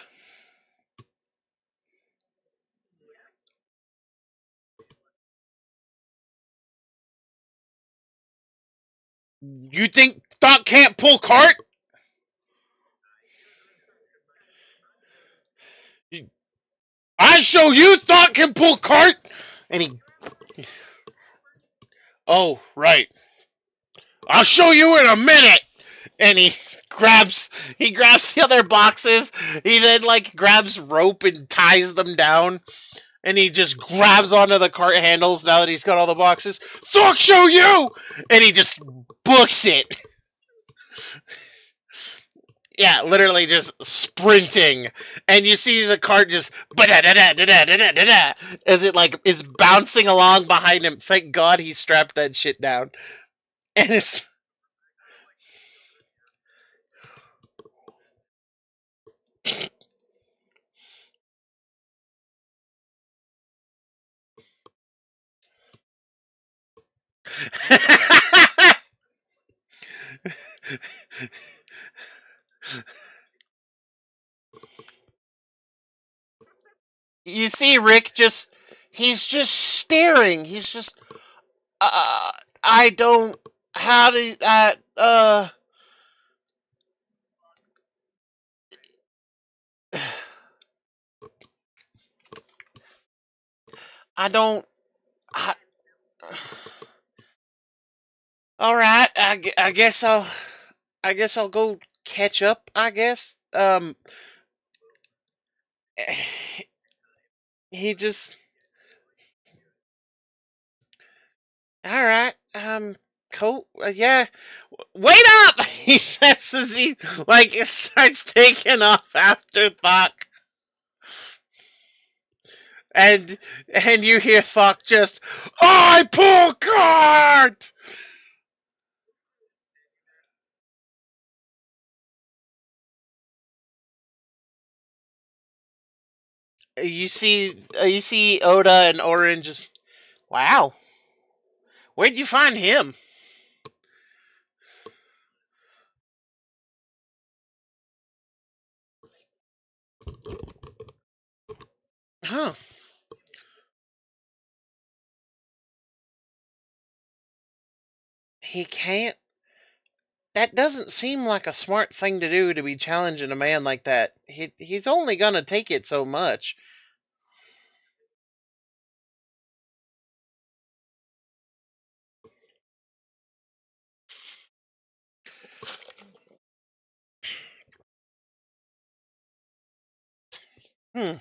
You think Thought can't pull cart? I show you Thought can pull cart! And he... Oh, right. I'll show you in a minute! And he grabs the other boxes. He then, grabs rope and ties them down. And he just grabs onto the cart handles now that he's got all the boxes. Thought show you! And he just books it. Yeah, literally just sprinting, and you see the cart just as it is bouncing along behind him. Thank God he strapped that shit down. And it's you see Rick he's just staring. He's just I don't how do I don't I, all right, I guess I'll go catch up, I guess. He just all right. Cool. Yeah. Wait up! He says as he starts taking off after Thought. and you hear Thok just, I pull cart. You see Oda and Orin just, wow, where'd you find him? Huh? He can't. That doesn't seem like a smart thing to do, to be challenging a man like that. He's only gonna take it so much. Hmm.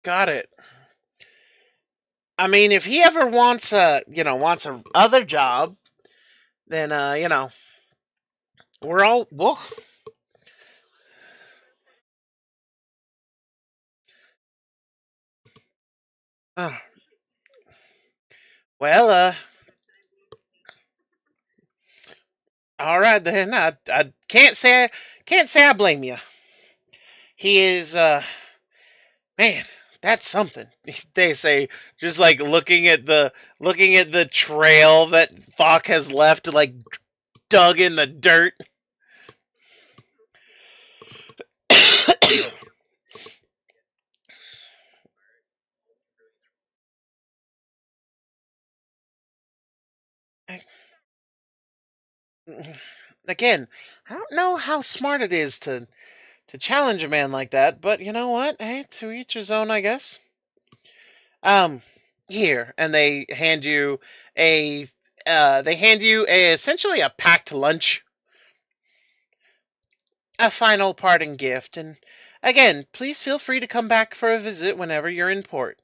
Got it. I mean, if he ever wants a other job, then we're all well. Uh, well, all right then. I can't say I blame you. He is man. That's something. They say, just like looking at the trail that Thok has left, like dug in the dirt. Again, I don't know how smart it is to challenge a man like that, but you know what? Hey, to each his own, I guess. Um, Here, and a they hand you essentially a packed lunch, a final parting gift, and again, please feel free to come back for a visit whenever you're in port.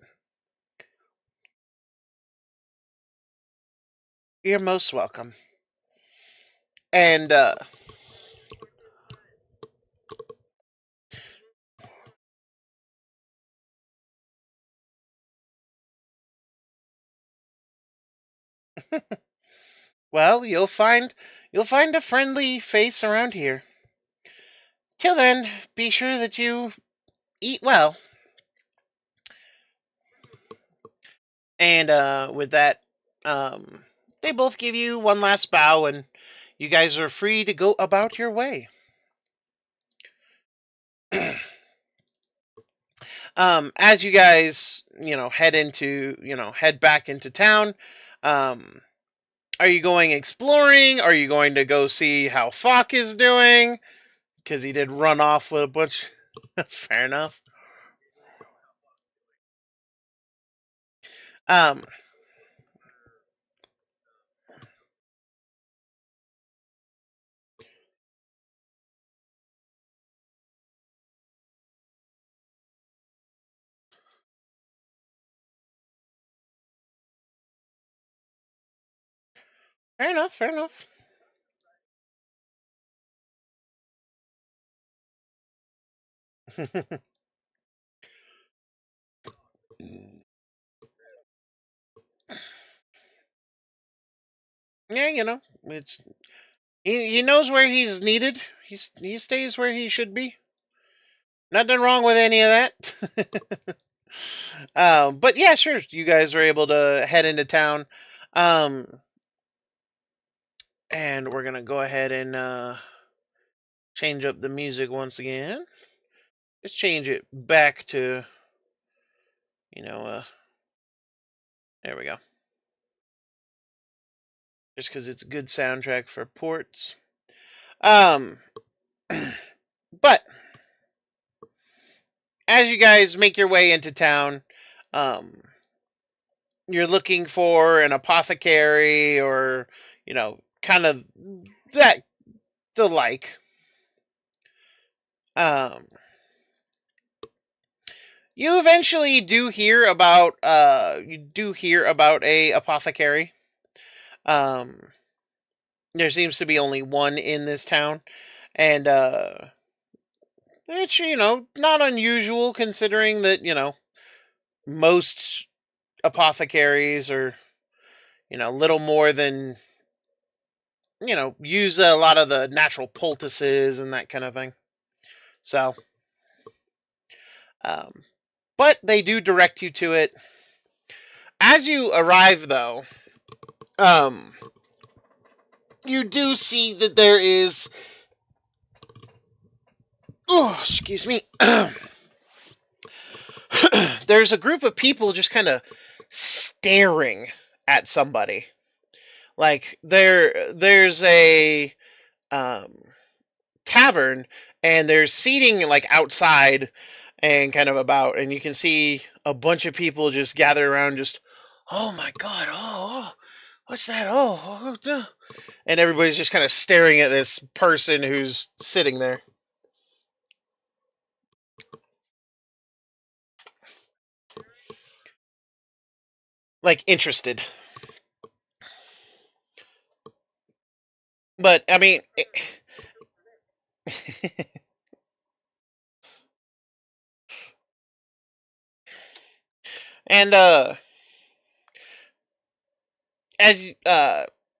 You're most welcome. And well, you'll find a friendly face around here. Till then, be sure that you eat well. And with that, um, they both give you one last bow, and you guys are free to go about your way. As you guys, head back into town. Um, are you going exploring? Are you going to go see how Thok is doing? Because he did run off with a bunch. Fair enough. Um, Fair enough. Fair enough. Yeah, it's he knows where he's needed. He stays where he should be. Nothing wrong with any of that. But yeah, sure. You guys are able to head into town. Um, and we're gonna go ahead and change up the music once again. Just change it back to, you know, uh, there we go. Just because it's a good soundtrack for ports. Um, but as you guys make your way into town, um, you're looking for an apothecary or, kind of that the like. Um, you eventually do hear about a apothecary. Um, there seems to be only one in this town, and it's not unusual considering that most apothecaries are little more than use a lot of the natural poultices and that kind of thing. So, um, but they do direct you to it. As you arrive, though, um, you do see that there is. Oh, excuse me. There's a group of people just kind of staring at somebody. Like there's a um, tavern, and there's seating like outside and kind of about, and you can see a bunch of people just gather around, just oh my god, oh what's that, and everybody's just kind of staring at this person who's sitting there, like interested. But I mean, and as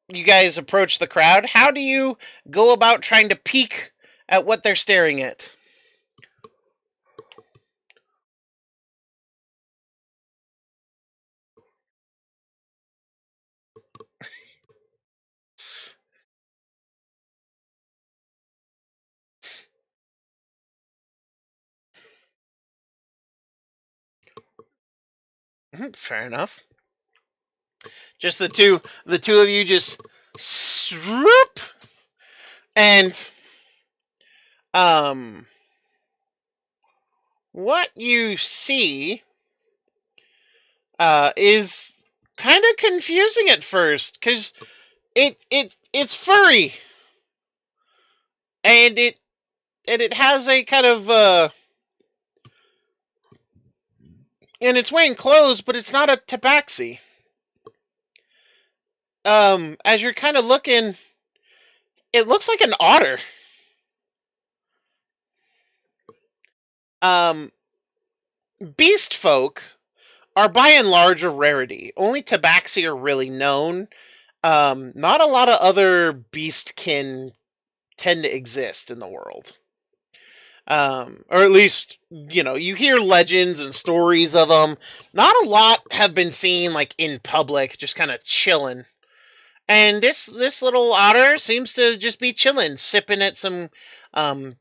you guys approach the crowd, how do you go about trying to peek at what they're staring at? Fair enough. Just the two of you just swoop, and um, what you see is kind of confusing at first because it's furry, and it has a kind of and it's wearing clothes, but it's not a tabaxi. As you're kind of looking, it looks like an otter. Um, beast folk are by and large a rarity. Only tabaxi are really known. Not a lot of other beastkin tend to exist in the world. Or at least, you hear legends and stories of them. Not a lot have been seen like in public, just kind of chilling. And this little otter seems to just be chilling, um,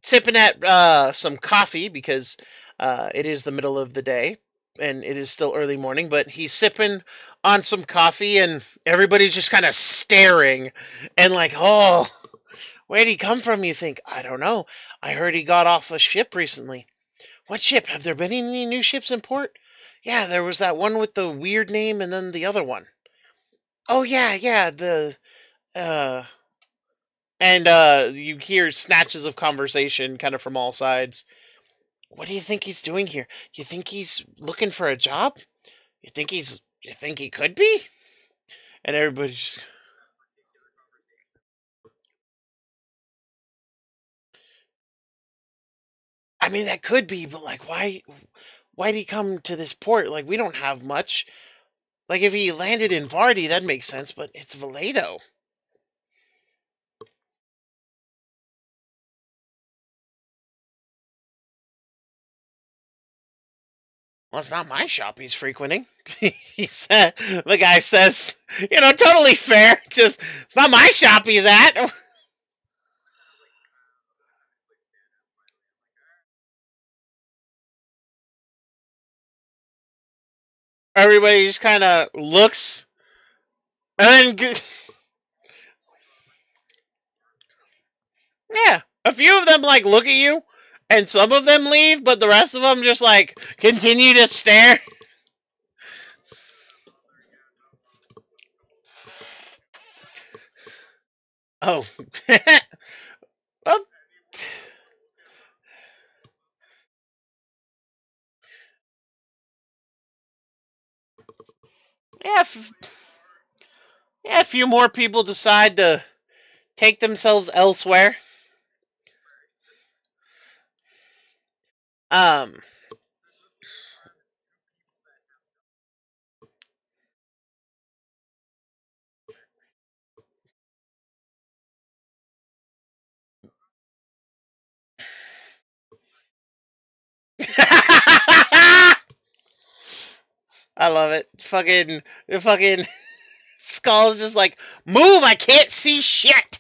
sipping at some coffee because it is the middle of the day and it is still early morning. But he's sipping on some coffee, and everybody's just kind of staring and like, oh, where'd he come from? You think? I don't know. I heard he got off a ship recently. What ship? Have there been any new ships in port? Yeah, there was that one with the weird name, and then the other one. Oh yeah, yeah, the uh and you hear snatches of conversation kind of from all sides. What do you think he's doing here? You think he's looking for a job? You think he could be? And everybody's just, I mean, that could be, but like why'd he come to this port? Like, we don't have much. Like, if he landed in Vardy, that makes sense, but it's Valedo. Well, it's not my shop he's frequenting. He said, the guy says, totally fair. Just, it's not my shop he's at. Everybody just kind of looks, and then, yeah, a few of them like look at you, and some of them leave, but the rest of them just like continue to stare. Oh, well, yeah, Yeah, a few more people decide to take themselves elsewhere. Um, I love it. Fucking Skull's just like, move! I can't see shit.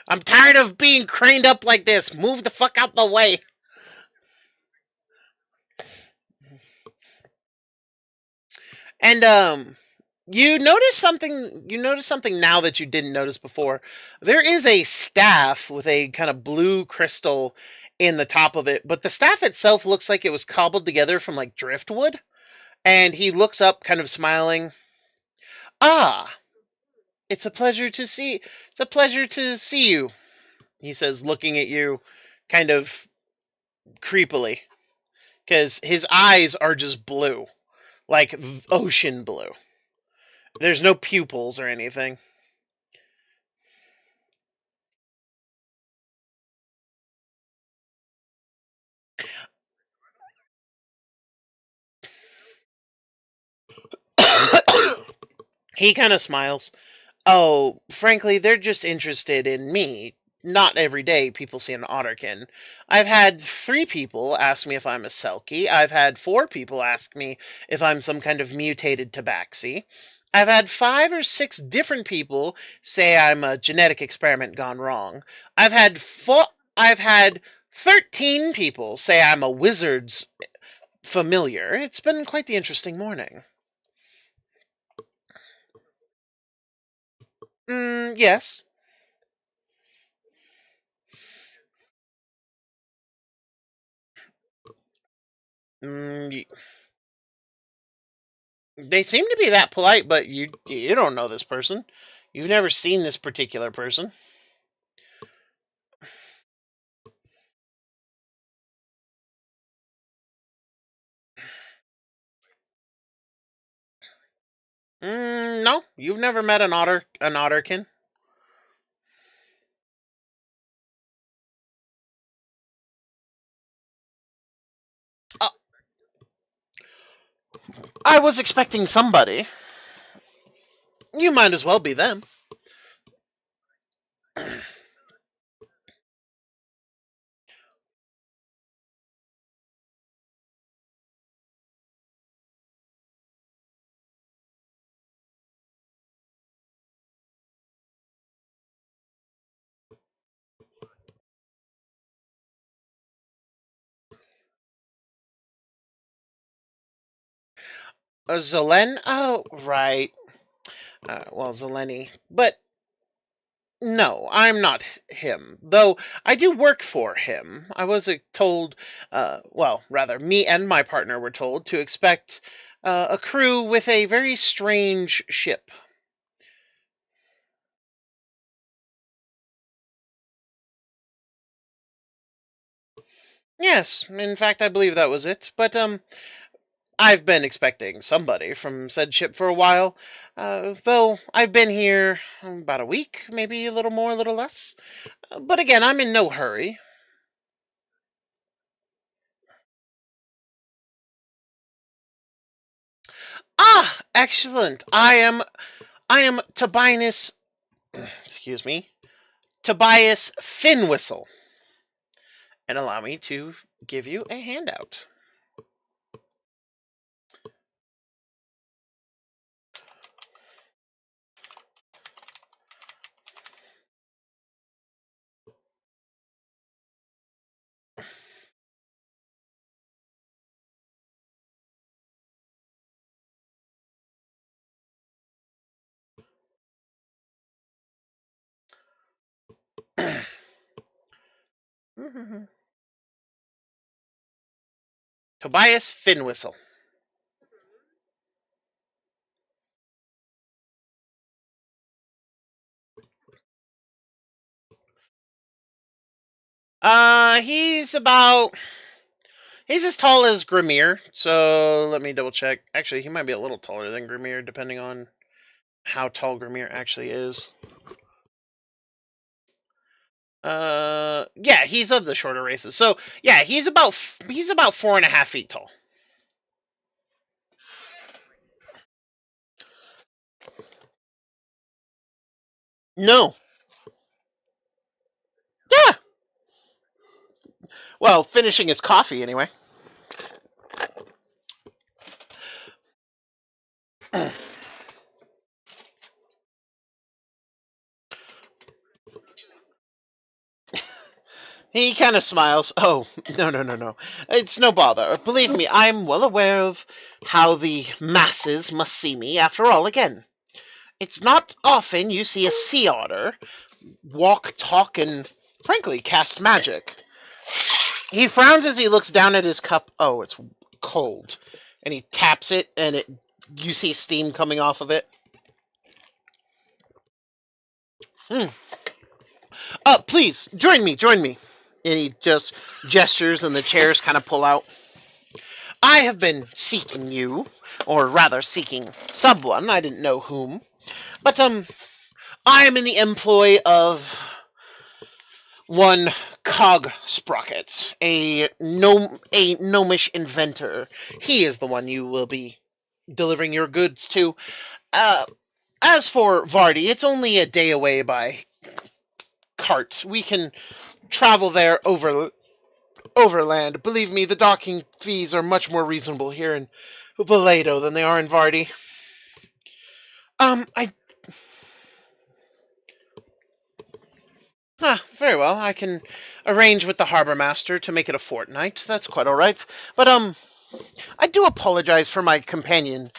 I'm tired of being craned up like this. Move the fuck out the way. And you notice something now that you didn't notice before. There is a staff with a kind of blue crystal in the top of it, but the staff itself looks like it was cobbled together from like driftwood. And he looks up, kind of smiling. Ah, it's a pleasure to see you, he says, looking at you kind of creepily, because his eyes are just blue, like ocean blue. There's no pupils or anything. He kind of smiles. Oh, frankly, they're just interested in me. Not every day people see an otterkin. I've had 3 people ask me if I'm a selkie. I've had 4 people ask me if I'm some kind of mutated tabaxi. I've had 5 or 6 different people say I'm a genetic experiment gone wrong. I've had I've had 13 people say I'm a wizard's familiar. It's been quite the interesting morning. Yes. Mm, they seem to be that polite, but you don't know this person. You've never seen this particular person. No, you've never met an otterkin. Uh, I was expecting somebody. You might as well be them. Zelen? Oh, right. Well, Zeleni. But no, I'm not him. Though I do work for him. I was told, well, rather, me and my partner were told to expect a crew with a very strange ship. Yes, in fact, I believe that was it. But I've been expecting somebody from said ship for a while. Though I've been here about a week, maybe a little more, a little less. But again, I'm in no hurry. Ah, excellent. I am Tobias. Excuse me, Tobias Finwhistle, and allow me to give you a handout. Tobias Finwhistle. He's about He's as tall as Grimir, so let me double check. Actually, he might be a little taller than Grimir, depending on. how tall Grimir actually is. Yeah, he's of the shorter races. So yeah, he's about 4.5 feet tall. No. Yeah. Well, finishing his coffee anyway. He kind of smiles. Oh, no, no, no, no. It's no bother. Believe me, I'm well aware of how the masses must see me, after all, again. It's not often you see a sea otter walk, talk, and, frankly, cast magic. He frowns as he looks down at his cup. Oh, it's cold. And he taps it, and you see steam coming off of it. Hmm. Please, join me, join me. And he just gestures, and the chairs kind of pull out. I have been seeking you, or rather seeking someone, I didn't know whom. But, I am in the employ of one Cog Sprocket, a gnomish inventor. He is the one you will be delivering your goods to. Uh, as for Vardy, it's only a day away by cart. We can travel there overland. Believe me, the docking fees are much more reasonable here in Valedo than they are in Vardy. I very well. I can arrange with the harbor master to make it a fortnight. That's quite all right. But I do apologize for my companion.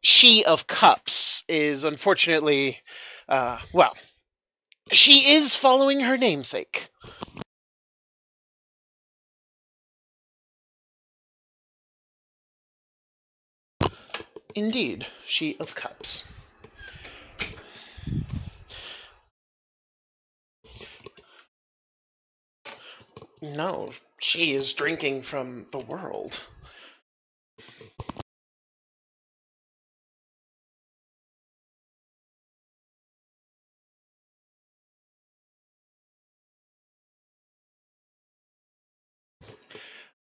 She of Cups is unfortunately, well, she is following her namesake. Indeed, she of Cups. No, she is drinking from the world.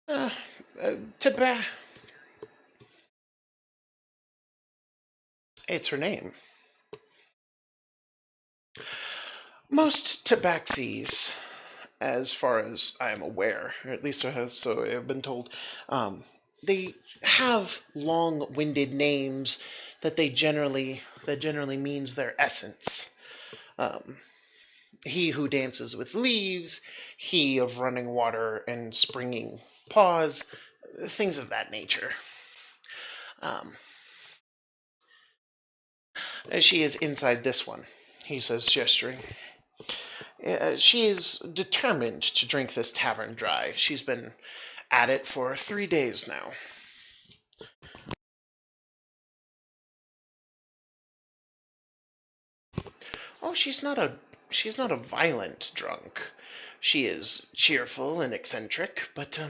Uh, Taba- it's her name. Most tabaxis, as far as I am aware, or at least so I've been told, they have long-winded names that generally means their essence. Um, he who dances with leaves, he of running water and springing paws, things of that nature. Um, she is inside this one, he says, gesturing. She is determined to drink this tavern dry. She's been at it for 3 days now. Oh, she's not a violent drunk. She is cheerful and eccentric, but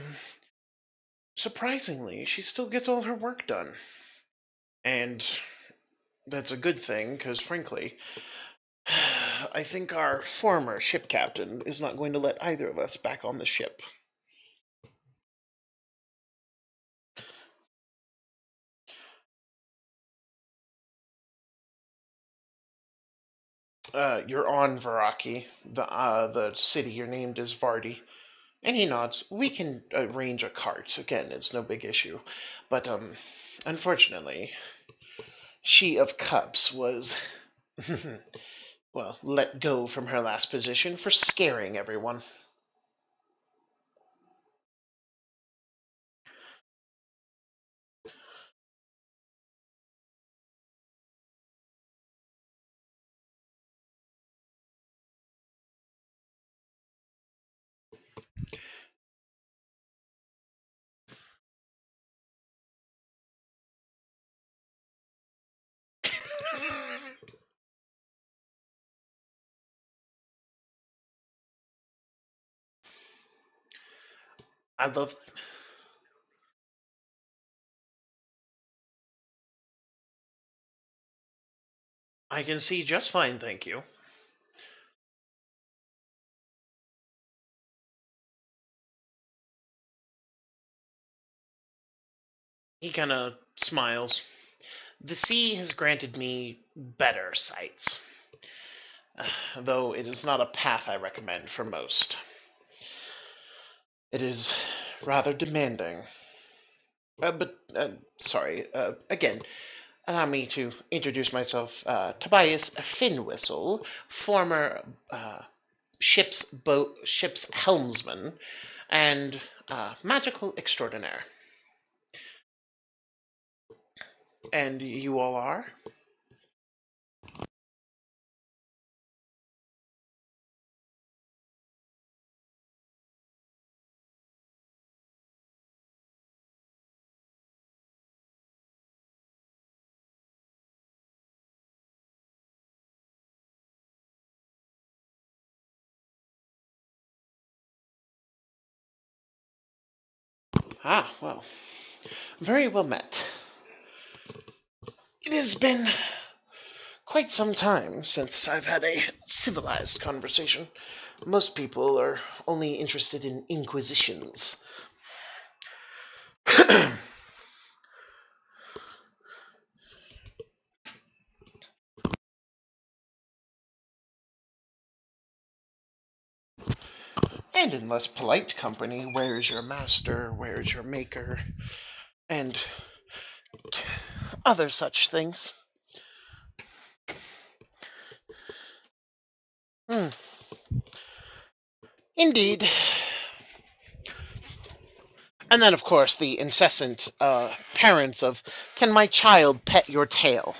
surprisingly, she still gets all her work done. And that's a good thing, because frankly, I think our former ship captain is not going to let either of us back on the ship. You're on Varaki, the city. Your name is Vardy. And he nods. We can arrange a cart. Again, it's no big issue. But, unfortunately, she of Cups was, well, let go from her last position for scaring everyone. I love. I can see just fine, thank you. He kind of smiles. The sea has granted me better sights, though it is not a path I recommend for most. It is rather demanding. Sorry, again, allow me to introduce myself. Tobias Finwhistle, former ship's helmsman, and magical extraordinaire. And you all are? Ah, well, very well met. It has been quite some time since I've had a civilized conversation. Most people are only interested in inquisitions. And in less polite company, where is your master, where is your maker, and other such things. Hmm. Indeed. And then, of course, the incessant parents of, can my child pet your tail?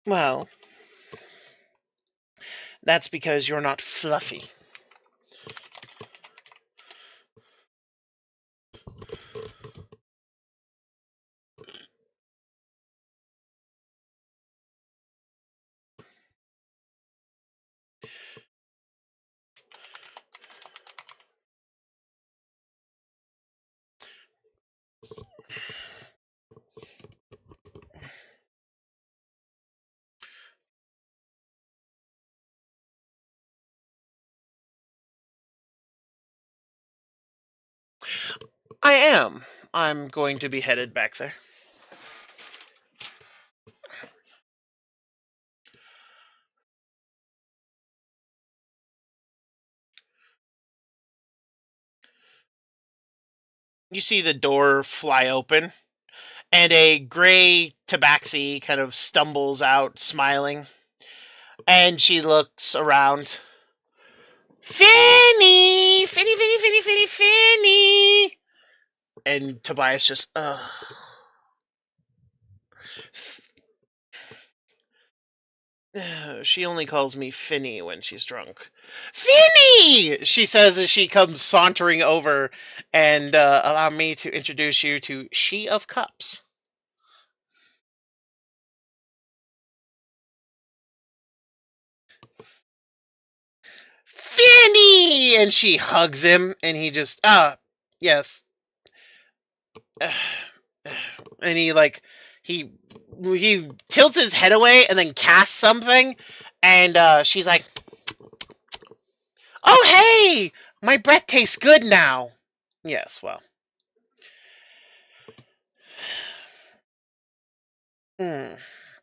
Well, that's because you're not fluffy. I am. I'm going to be headed back there. You see the door fly open, and a gray tabaxi kind of stumbles out, smiling. And she looks around. Finny! Finny, Finny, Finny, Finny, Finny! And Tobias just, she only calls me Finny when she's drunk. Finny! She says as she comes sauntering over and allow me to introduce you to She of Cups. Finny! And she hugs him and he just, yes. And he tilts his head away and then casts something and she's like, oh hey, my breath tastes good now. Yes, well, it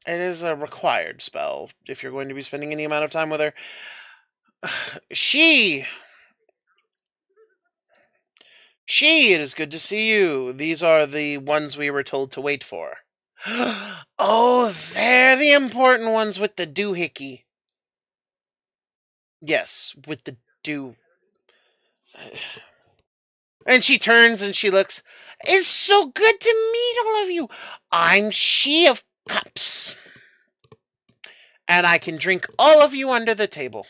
is a required spell if you're going to be spending any amount of time with her. She, it is good to see you. These are the ones we were told to wait for. Oh, they're the important ones with the doohickey. Yes, with the doo. And she turns and she looks. It's so good to meet all of you. I'm She of Cups. And I can drink all of you under the table.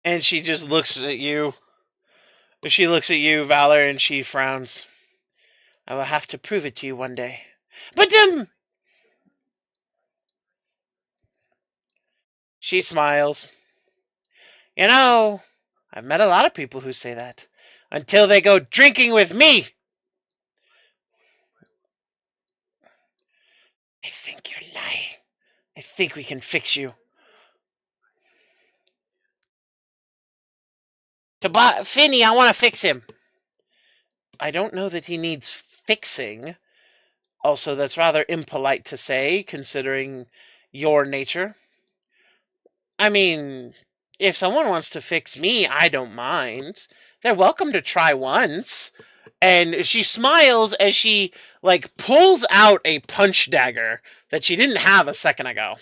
And she just looks at you. She looks at you, Valor, and she frowns. I will have to prove it to you one day. But, She smiles. You know, I've met a lot of people who say that. Until they go drinking with me. I think you're lying. I think we can fix you. Finny, I want to fix him. I don't know that he needs fixing. Also, that's rather impolite to say, considering your nature. I mean, if someone wants to fix me, I don't mind. They're welcome to try once. And she smiles as she, like, pulls out a punch dagger that she didn't have a second ago.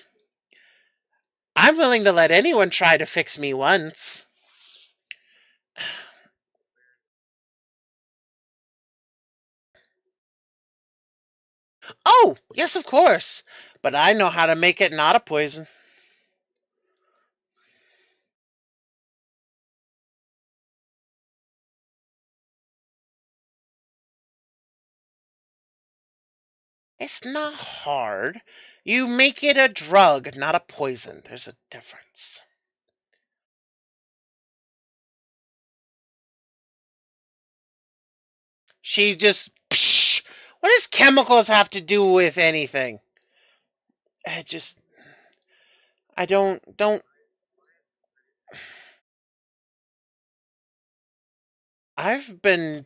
I'm willing to let anyone try to fix me once. Oh, yes, of course. But I know how to make it not a poison. It's not hard. You make it a drug, not a poison. There's a difference. She just. Psh, what does chemicals have to do with anything? I just. I don't. I've been.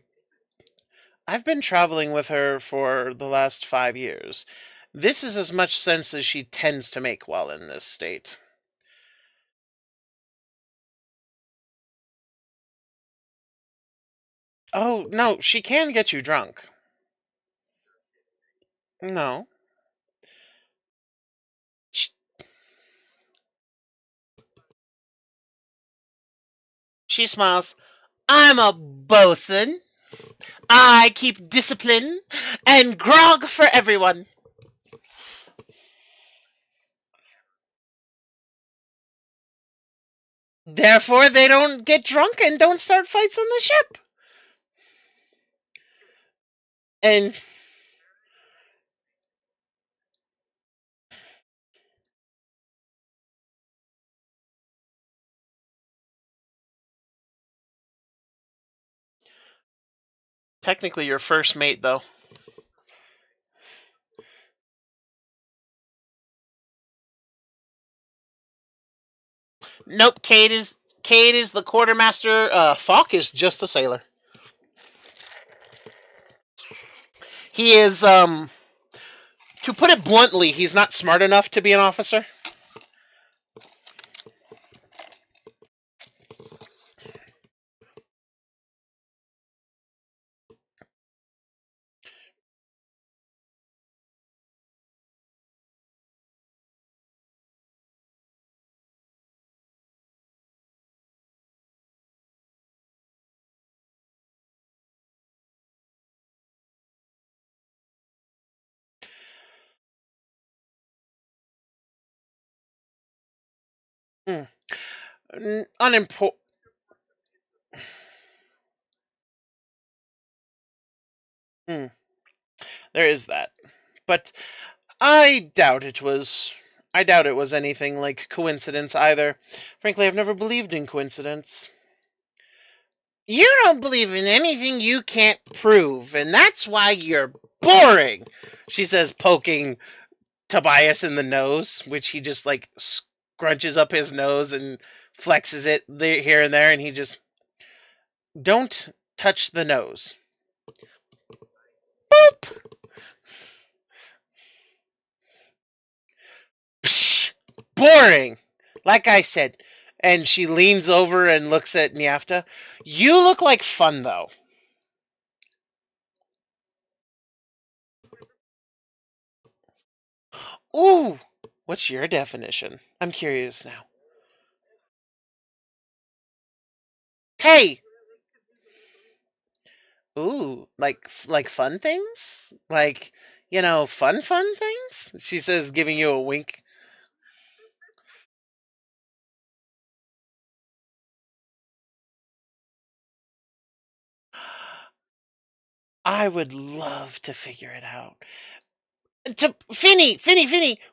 I've been traveling with her for the last 5 years. This is as much sense as she tends to make while in this state. Oh, no, she can get you drunk. No. She, she smiles. I'm a bosun. I keep discipline and grog for everyone. Therefore, they don't get drunk and don't start fights on the ship. And technically, your first mate, though. Nope, Cade is the quartermaster. Falk is just a sailor. He is to put it bluntly, he's not smart enough to be an officer. Mm. Unimportant. Mm. There is that, but I doubt it was. I doubt it was anything like coincidence either. Frankly, I've never believed in coincidence. You don't believe in anything you can't prove, and that's why you're boring, she says, poking Tobias in the nose, which he just like scrunches up his nose and flexes it here and there, and he just. Don't touch the nose. Boop! Psh, boring! Like I said. And she leans over and looks at Nyafta. You look like fun, though. Ooh! What's your definition? I'm curious now. Hey! Ooh, like fun things? Like, fun things? She says, giving you a wink. I would love to figure it out. Finny,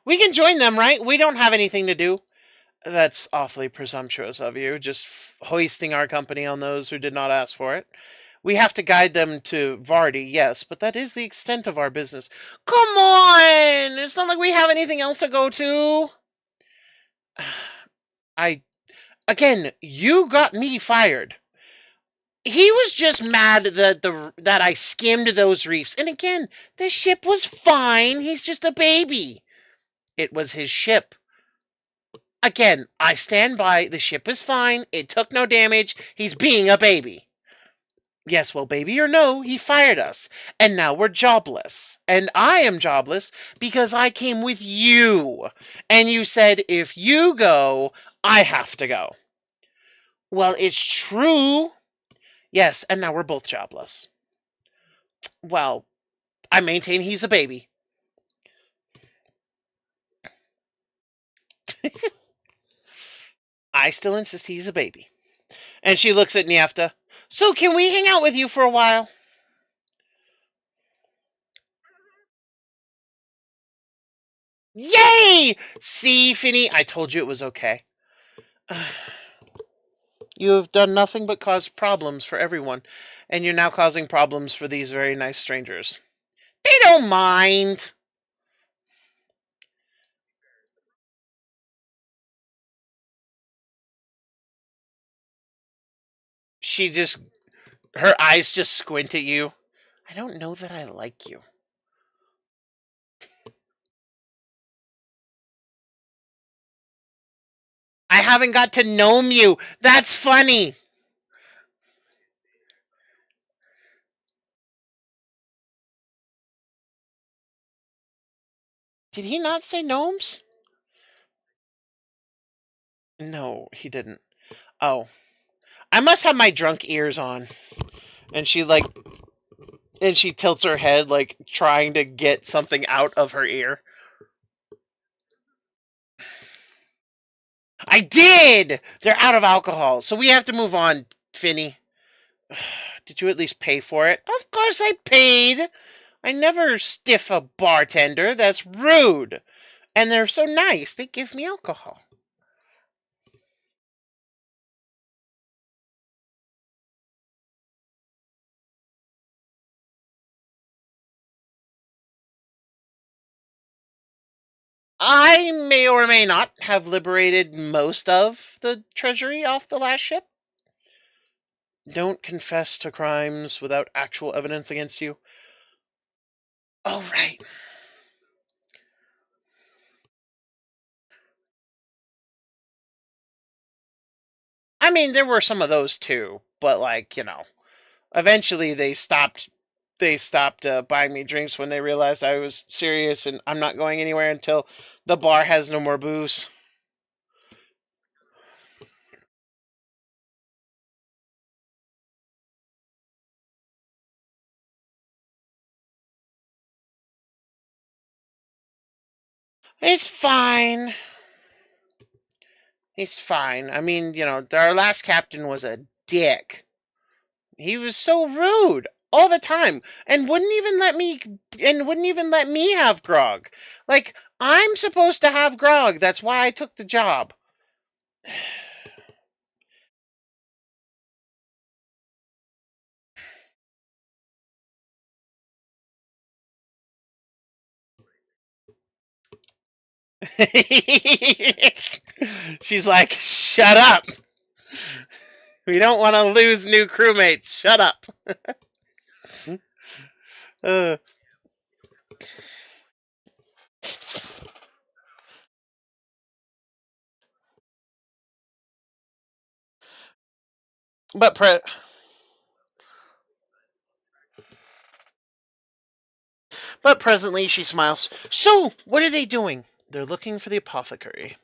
we can join them, right? We don't have anything to do. That's awfully presumptuous of you, just hoisting our company on those who did not ask for it. We have to guide them to Vardy, yes, but that is the extent of our business. Come on! It's not like we have anything else to go to. I Again, you got me fired. He was just mad that I skimmed those reefs. And again, the ship was fine. He's just a baby. It was his ship. Again, I stand by. The ship is fine. It took no damage. He's being a baby. Yes, well, baby or no, he fired us. And now we're jobless. And I am jobless because I came with you. And you said, if you go, I have to go. Well, it's true. Yes, and now we're both jobless. Well, I maintain he's a baby. I still insist he's a baby. And she looks at Niefta. So can we hang out with you for a while? Yay! See, Finny, I told you it was okay. You have done nothing but cause problems for everyone, and you're now causing problems for these very nice strangers. They don't mind. She just, her eyes just squint at you. I don't know that I like you. I haven't got to know you. That's funny. Did he not say gnomes? No, he didn't. Oh, I must have my drunk ears on. And she tilts her head like trying to get something out of her ear. I did. They're out of alcohol, so we have to move on, Finny. Did you at least pay for it? Of course I paid. I never stiff a bartender. That's rude. And they're so nice. They give me alcohol. I may or may not have liberated most of the treasury off the last ship. Don't confess to crimes without actual evidence against you. Oh, right. I mean, there were some of those too, but eventually they stopped buying me drinks when they realized I was serious and I'm not going anywhere until the bar has no more booze. It's fine. It's fine. I mean, our last captain was a dick. He was so rude all the time and wouldn't even let me have grog. Like, I'm supposed to have grog. That's why I took the job. She's like, "Shut up. We don't want to lose new crewmates. Shut up." Uh, but presently she smiles. So, what are they doing? They're looking for the apothecary.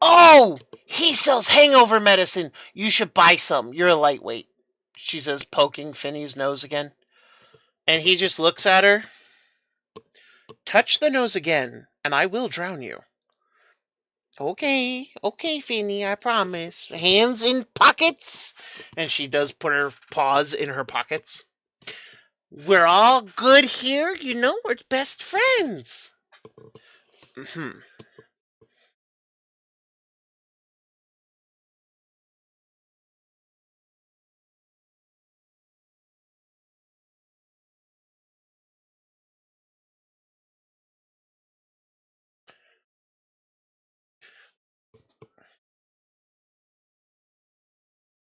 Oh, he sells hangover medicine. You should buy some. You're a lightweight, she says, poking Finny's nose again. And he just looks at her. Touch the nose again, and I will drown you. Okay, okay, Finny, I promise. Hands in pockets. And she does put her paws in her pockets. We're all good here, we're best friends.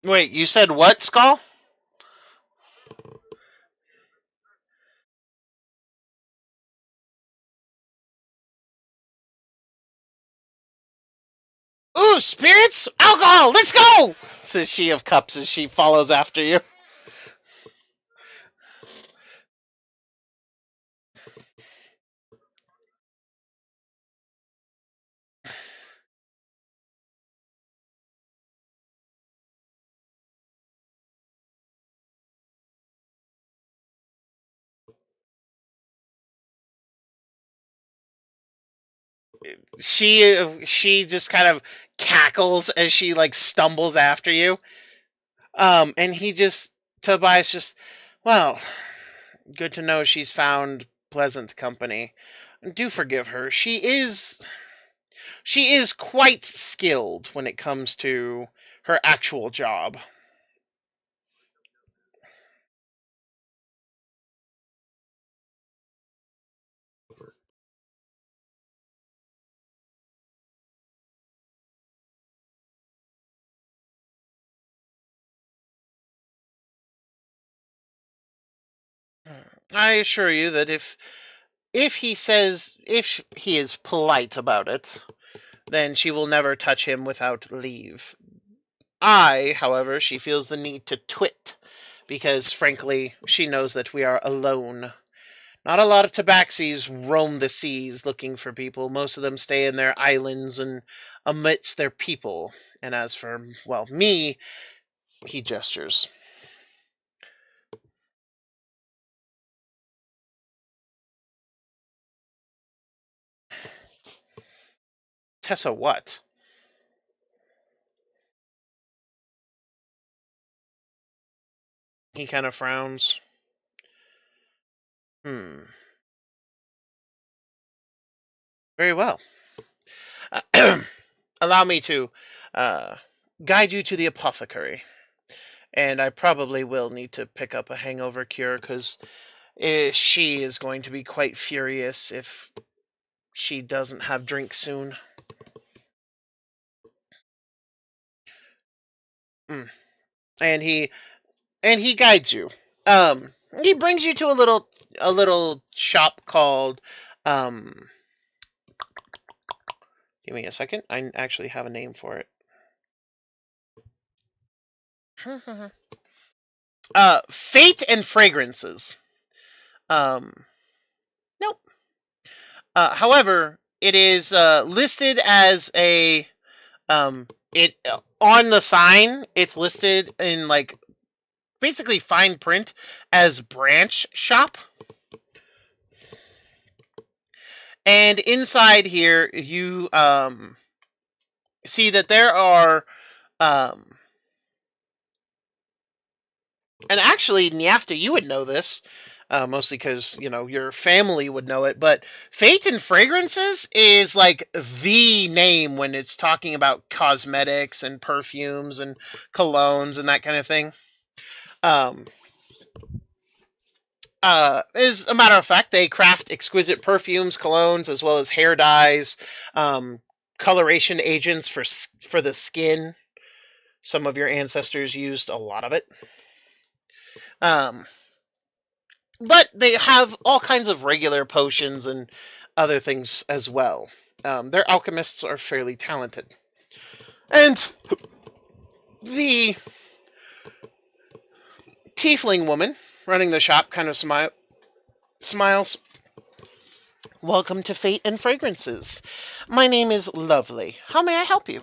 Wait, you said what, Skull? Ooh, spirits? Alcohol! Let's go! Says she of cups as she follows after you. She just kind of cackles as she like stumbles after you. And he just Tobias just, well, good to know she's found pleasant company. Do forgive her. She is quite skilled when it comes to her actual job. I assure you that if he is polite about it, then she will never touch him without leave. However, she feels the need to twit because, frankly, she knows that we are alone. Not a lot of tabaxis roam the seas looking for people. Most of them stay in their islands and amidst their people. And as for, well, me, he gestures. Tessa, what? He kind of frowns. Hmm. Very well. Allow me to uh, guide you to the apothecary. And I probably will need to pick up a hangover cure because she is going to be quite furious if she doesn't have drink soon. Mm. And he guides you. He brings you to a little shop called. Um, Give me a second. I actually have a name for it. Fate and Fragrances. Um, nope. However, it is listed as a it on the sign. It's listed in like basically fine print as branch shop. And inside here, you see that there are, um, and actually, Niafta, you would know this, mostly because your family would know it. But Fate and Fragrances is like the name when it's talking about cosmetics and perfumes and colognes and that kind of thing. Um, as a matter of fact, they craft exquisite perfumes, colognes, as well as hair dyes, um, coloration agents for the skin. Some of your ancestors used a lot of it. Um, but they have all kinds of regular potions and other things as well. Their alchemists are fairly talented. And the tiefling woman running the shop kind of smiles. Welcome to Fate and Fragrances. My name is Lovely. How may I help you?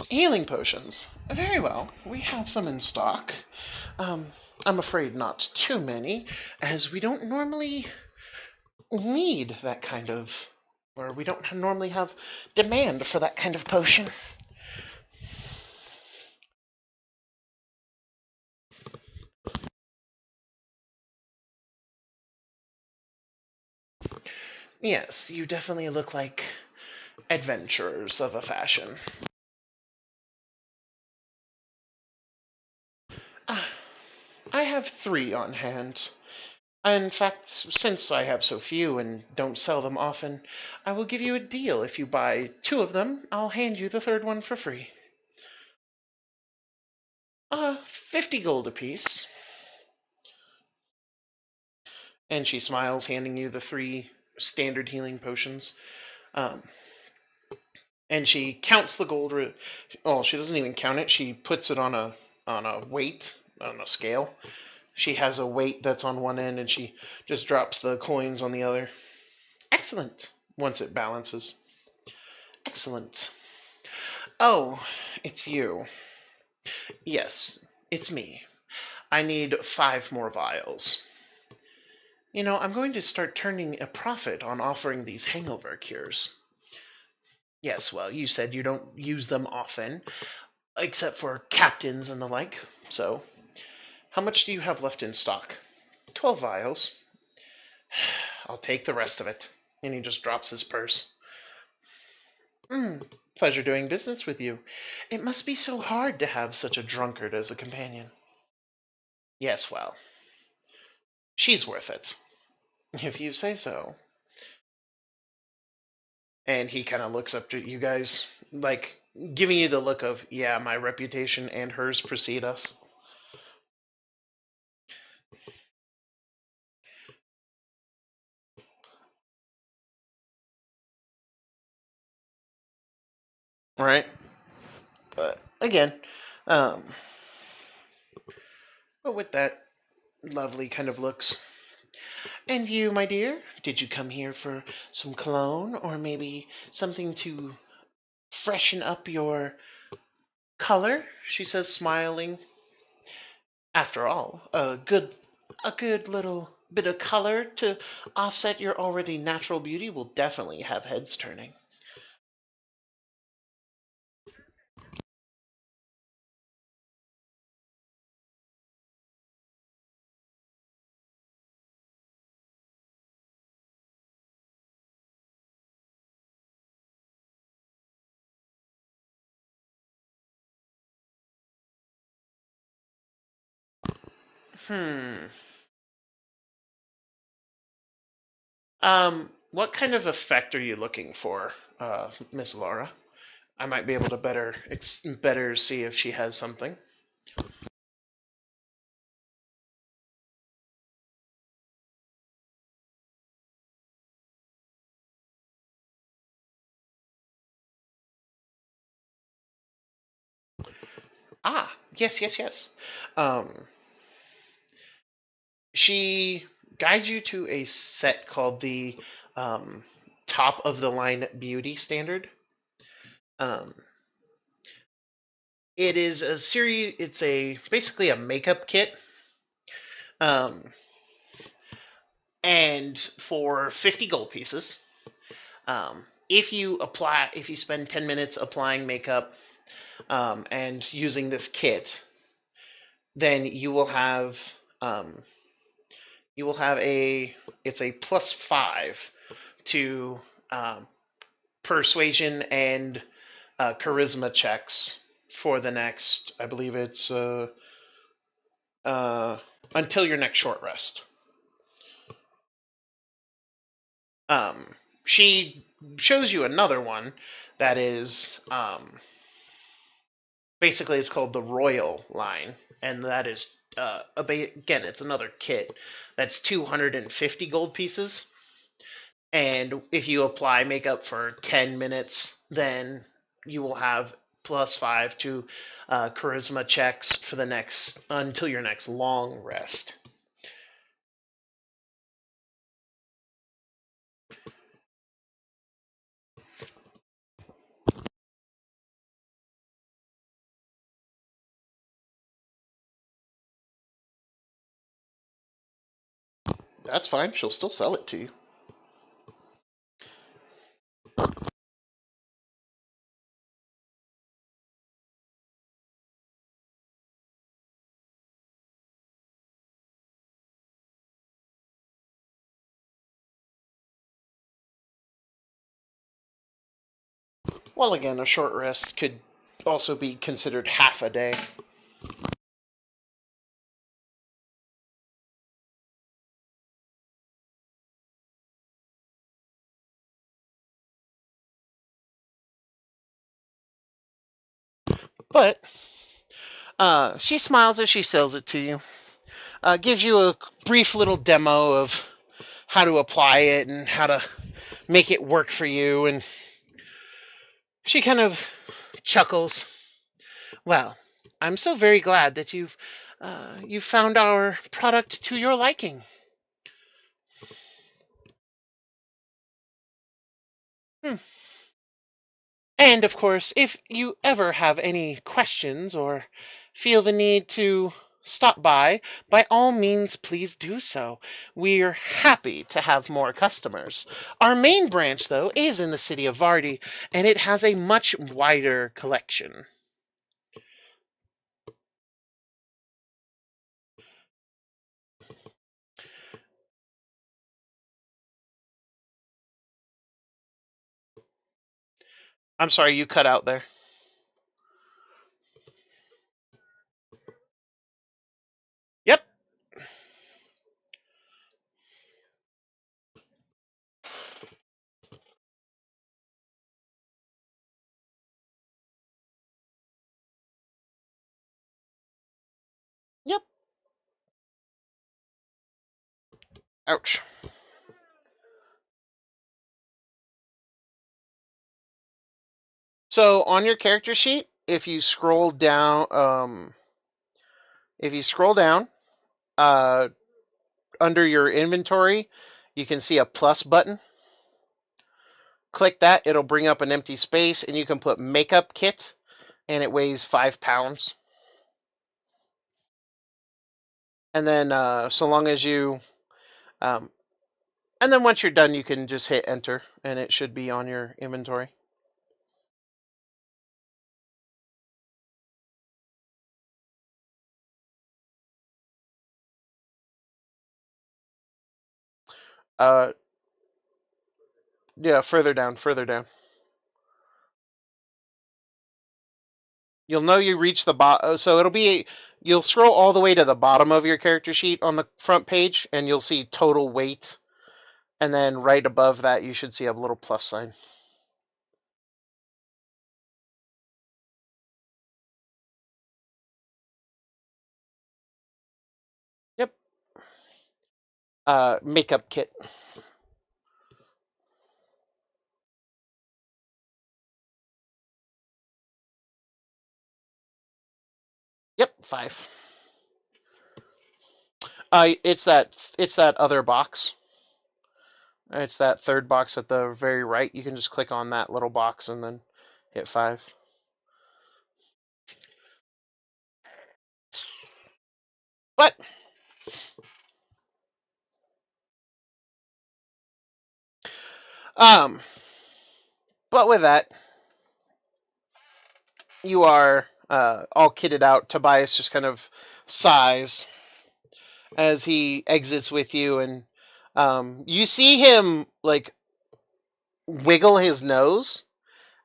Healing potions. Very well. We have some in stock. Um, I'm afraid not too many, as we don't normally need that kind of, or we don't normally have demand for that kind of potion. Yes, you definitely look like adventurers of a fashion. Ah, I have 3 on hand. In fact, since I have so few and don't sell them often, I will give you a deal. If you buy 2 of them, I'll hand you the 3rd one for free. 50 gold apiece. And she smiles, handing you the 3 standard healing potions. Um, and she counts the gold. Oh, she doesn't even count it. She puts it on a weight, on a scale. She has a weight that's on one end, and she just drops the coins on the other. Excellent. Once it balances. Excellent. Oh, it's you. Yes, it's me. I need 5 more vials. I'm going to start turning a profit on offering these hangover cures. Yes, well, you said you don't use them often, except for captains and the like. So, how much do you have left in stock? 12 vials. I'll take the rest of it. And he just drops his purse. Pleasure doing business with you. It must be so hard to have such a drunkard as a companion. Yes, well, she's worth it. If you say so. And he kind of looks up to you guys, like, giving you the look of, yeah, my reputation and hers precede us. Right? But, again, um, but with that lovely kind of looks. And you, my dear, did you come here for some cologne or maybe something to freshen up your color? She says, smiling. After all, a good little bit of color to offset your already natural beauty will definitely have heads turning. Hmm. What kind of effect are you looking for, Miss Laura? I might be able to better see if she has something. Ah, yes, yes, yes. Um, she guides you to a set called the um, top of the line beauty standard. Um, it is a series. It's a basically a makeup kit. Um, and for 50 gold pieces, if you spend 10 minutes applying makeup and using this kit, then um, you will have a it's a +5 to um, persuasion and charisma checks for the next, I believe it's uh, until your next short rest. She shows you another one that is basically it's called the Royal line, and that is again it's another kit that's 250 gold pieces. And if you apply makeup for 10 minutes, then you will have +5 to charisma checks for the next until your next long rest. That's fine. She'll still sell it to you. Well, again, a short rest could also be considered half a day. But she smiles as she sells it to you, gives you a brief little demo of how to apply it and how to make it work for you, and she kind of chuckles. Well, I'm so very glad that you've found our product to your liking. Hmm. And of course, if you ever have any questions or feel the need to stop by all means, please do so. We're happy to have more customers. Our main branch, though, is in the city of Vardy, and it has a much wider collection. I'm sorry, you cut out there. Yep, yep. Ouch. So on your character sheet, if you scroll down, uh, under your inventory, you can see a plus button. Click that, it'll bring up an empty space, and you can put makeup kit, and it weighs 5 pounds. And then, so long as you, um, and then once you're done, you can just hit enter, and it should be on your inventory. Uh, yeah, further down, further down. You'll know you reach the bottom, so you'll scroll all the way to the bottom of your character sheet on the front page, and you'll see total weight, and then right above that, you should see a little plus sign. Yep. Makeup kit. Yep, 5. It's that other box. It's that third box at the very right. You can just click on that little box and then hit 5. But um, but with that, you are all kitted out. Tobias just kind of sighs as he exits with you, and you see him like wiggle his nose,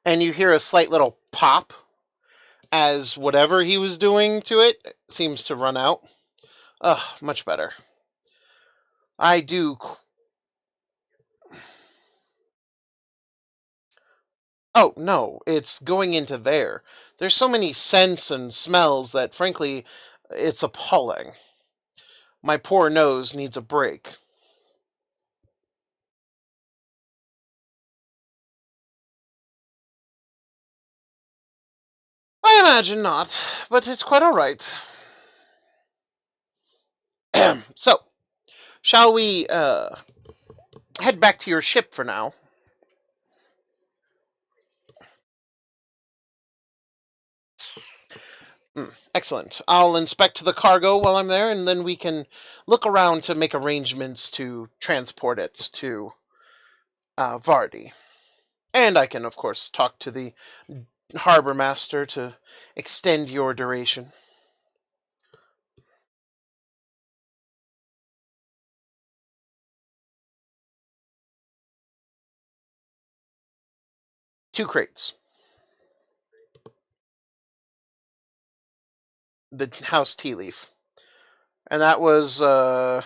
and you hear a slight little pop as whatever he was doing to it seems to run out. Ugh, much better. I do. Oh, no, it's going into there. There's so many scents and smells that, frankly, it's appalling. My poor nose needs a break. I imagine not, but it's quite all right. So, shall we head back to your ship for now? Excellent. I'll inspect the cargo while I'm there, and then we can look around to make arrangements to transport it to Vardy. And I can, of course, talk to the harbor master to extend your duration. 2 crates. the house tea leaf, and that was no,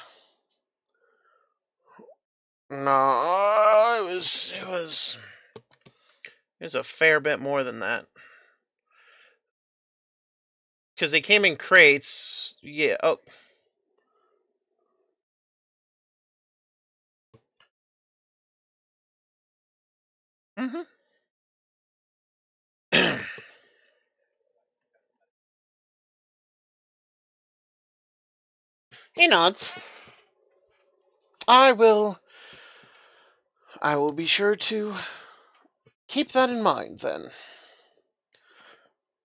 it was a fair bit more than that because they came in crates. Yeah. Oh. Mm-hmm. He nods. I will. I will be sure to keep that in mind then.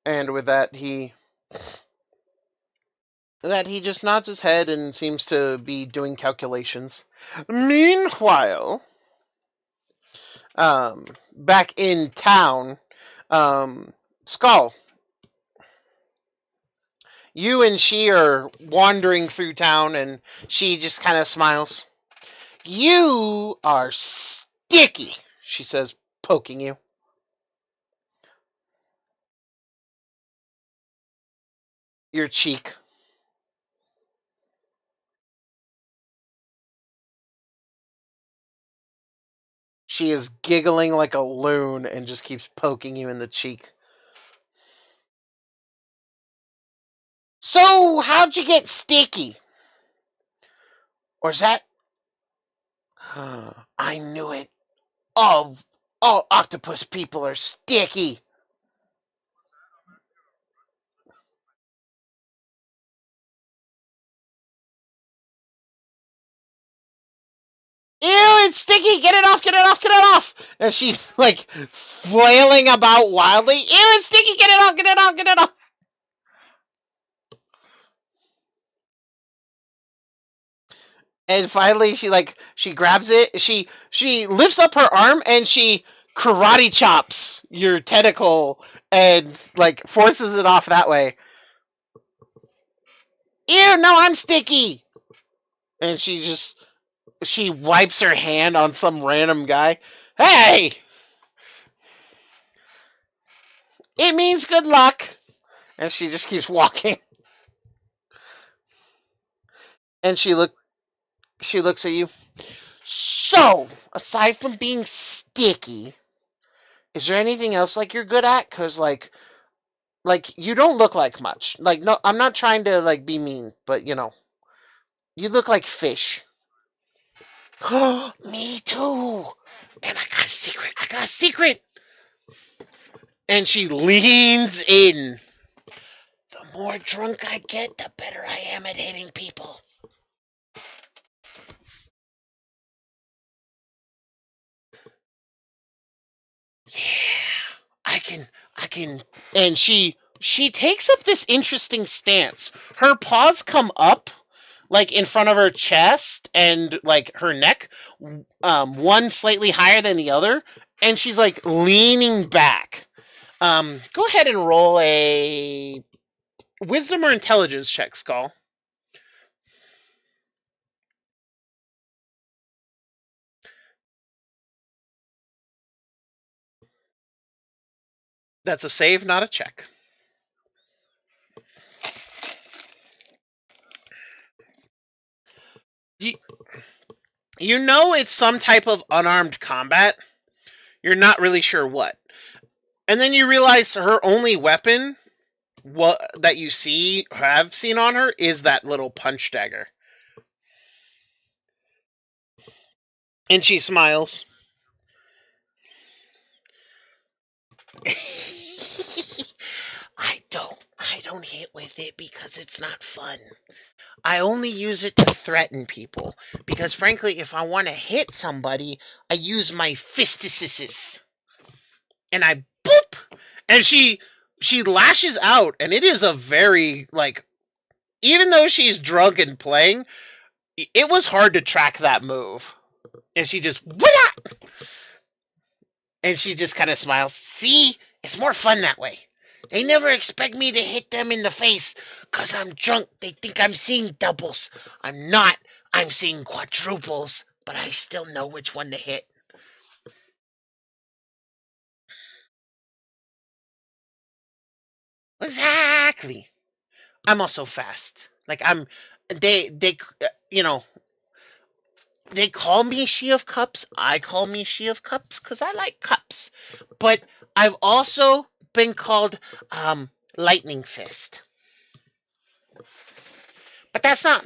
And with that he just nods his head and seems to be doing calculations. Meanwhile, back in town, um, Skull, you and she are wandering through town, and she just kind of smiles. You are sticky, she says, poking you. Your cheek. She is giggling like a loon and just keeps poking you in the cheek. So, how'd you get sticky? Or is that... I knew it. All octopus people are sticky. Ew, it's sticky. Get it off, get it off, get it off. And she's like flailing about wildly. Ew, it's sticky. Get it off, get it off, get it off. And finally she grabs it. She lifts up her arm and she karate chops your tentacle and like forces it off that way. Ew, no, I'm sticky. And she wipes her hand on some random guy. Hey, it means good luck. And she just keeps walking. And she looks at you. So, aside from being sticky, is there anything else like you're good at? Cause like you don't look like much. Like no, I'm not trying to like be mean, but you look like fish. Me too. And I got a secret. I got a secret. And she leans in. The more drunk I get, the better I am at hitting people. Yeah, I can, and she takes up this interesting stance. Her paws come up like in front of her chest and like her neck, one slightly higher than the other, and she's like leaning back. Go ahead and roll a wisdom or intelligence check, Skull. That's a save, not a check. You, you know it's some type of unarmed combat. You're not really sure what. And then you realize her only weapon what that you have seen on her is that little punch dagger. And she smiles. I don't hit with it because it's not fun. I only use it to threaten people because frankly if I want to hit somebody, I use my fistisis. And I boop and she lashes out and it is a very like even though she's drunk and playing, it was hard to track that move. And she just Wah! And she just kind of smiles. See, it's more fun that way. They never expect me to hit them in the face because I'm drunk. They think I'm seeing doubles. I'm not. I'm seeing quadruples, but I still know which one to hit. Exactly. I'm also fast. Like they you know they call me She of Cups. I call me She of Cups because I like cups. But I've also been called Lightning Fist. But that's not.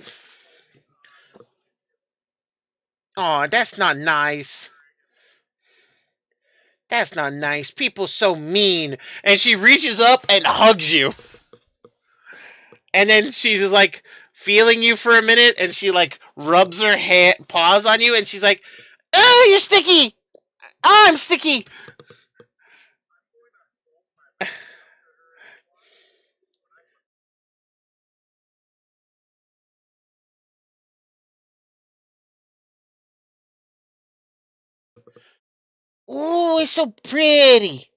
Oh, that's not nice. That's not nice. People so mean. And she reaches up and hugs you. And then she's like feeling you for a minute and she like rubs her paws on you and she's like, "Oh, you're sticky. Oh, I'm sticky." Ooh, it's so pretty.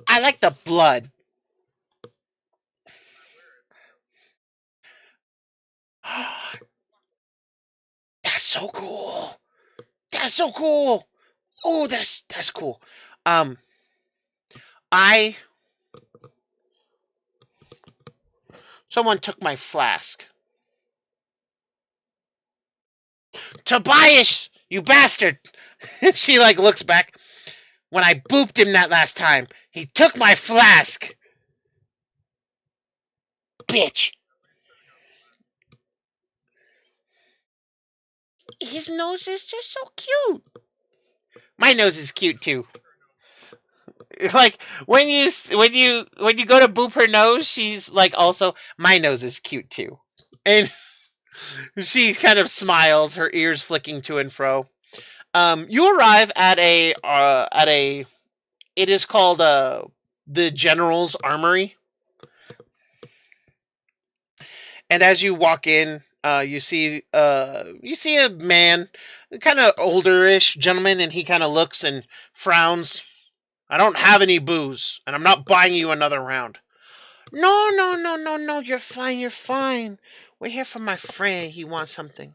I like the blood. That's so cool. That's so cool. Oh, that's cool. Um, I someone took my flask. Tobias, you bastard! She like looks back. When I booped him that last time, he took my flask. Bitch. His nose is just so cute. My nose is cute too. Like when you go to boop her nose, she's like also my nose is cute too. And she kind of smiles, her ears flicking to and fro. You arrive at a it is called the General's Armory. And as you walk in, you see a man, kind of olderish gentleman, and he kind of looks and frowns. I don't have any booze, and I'm not buying you another round. No, no, no, no, no. You're fine. You're fine. We're here for my friend. He wants something.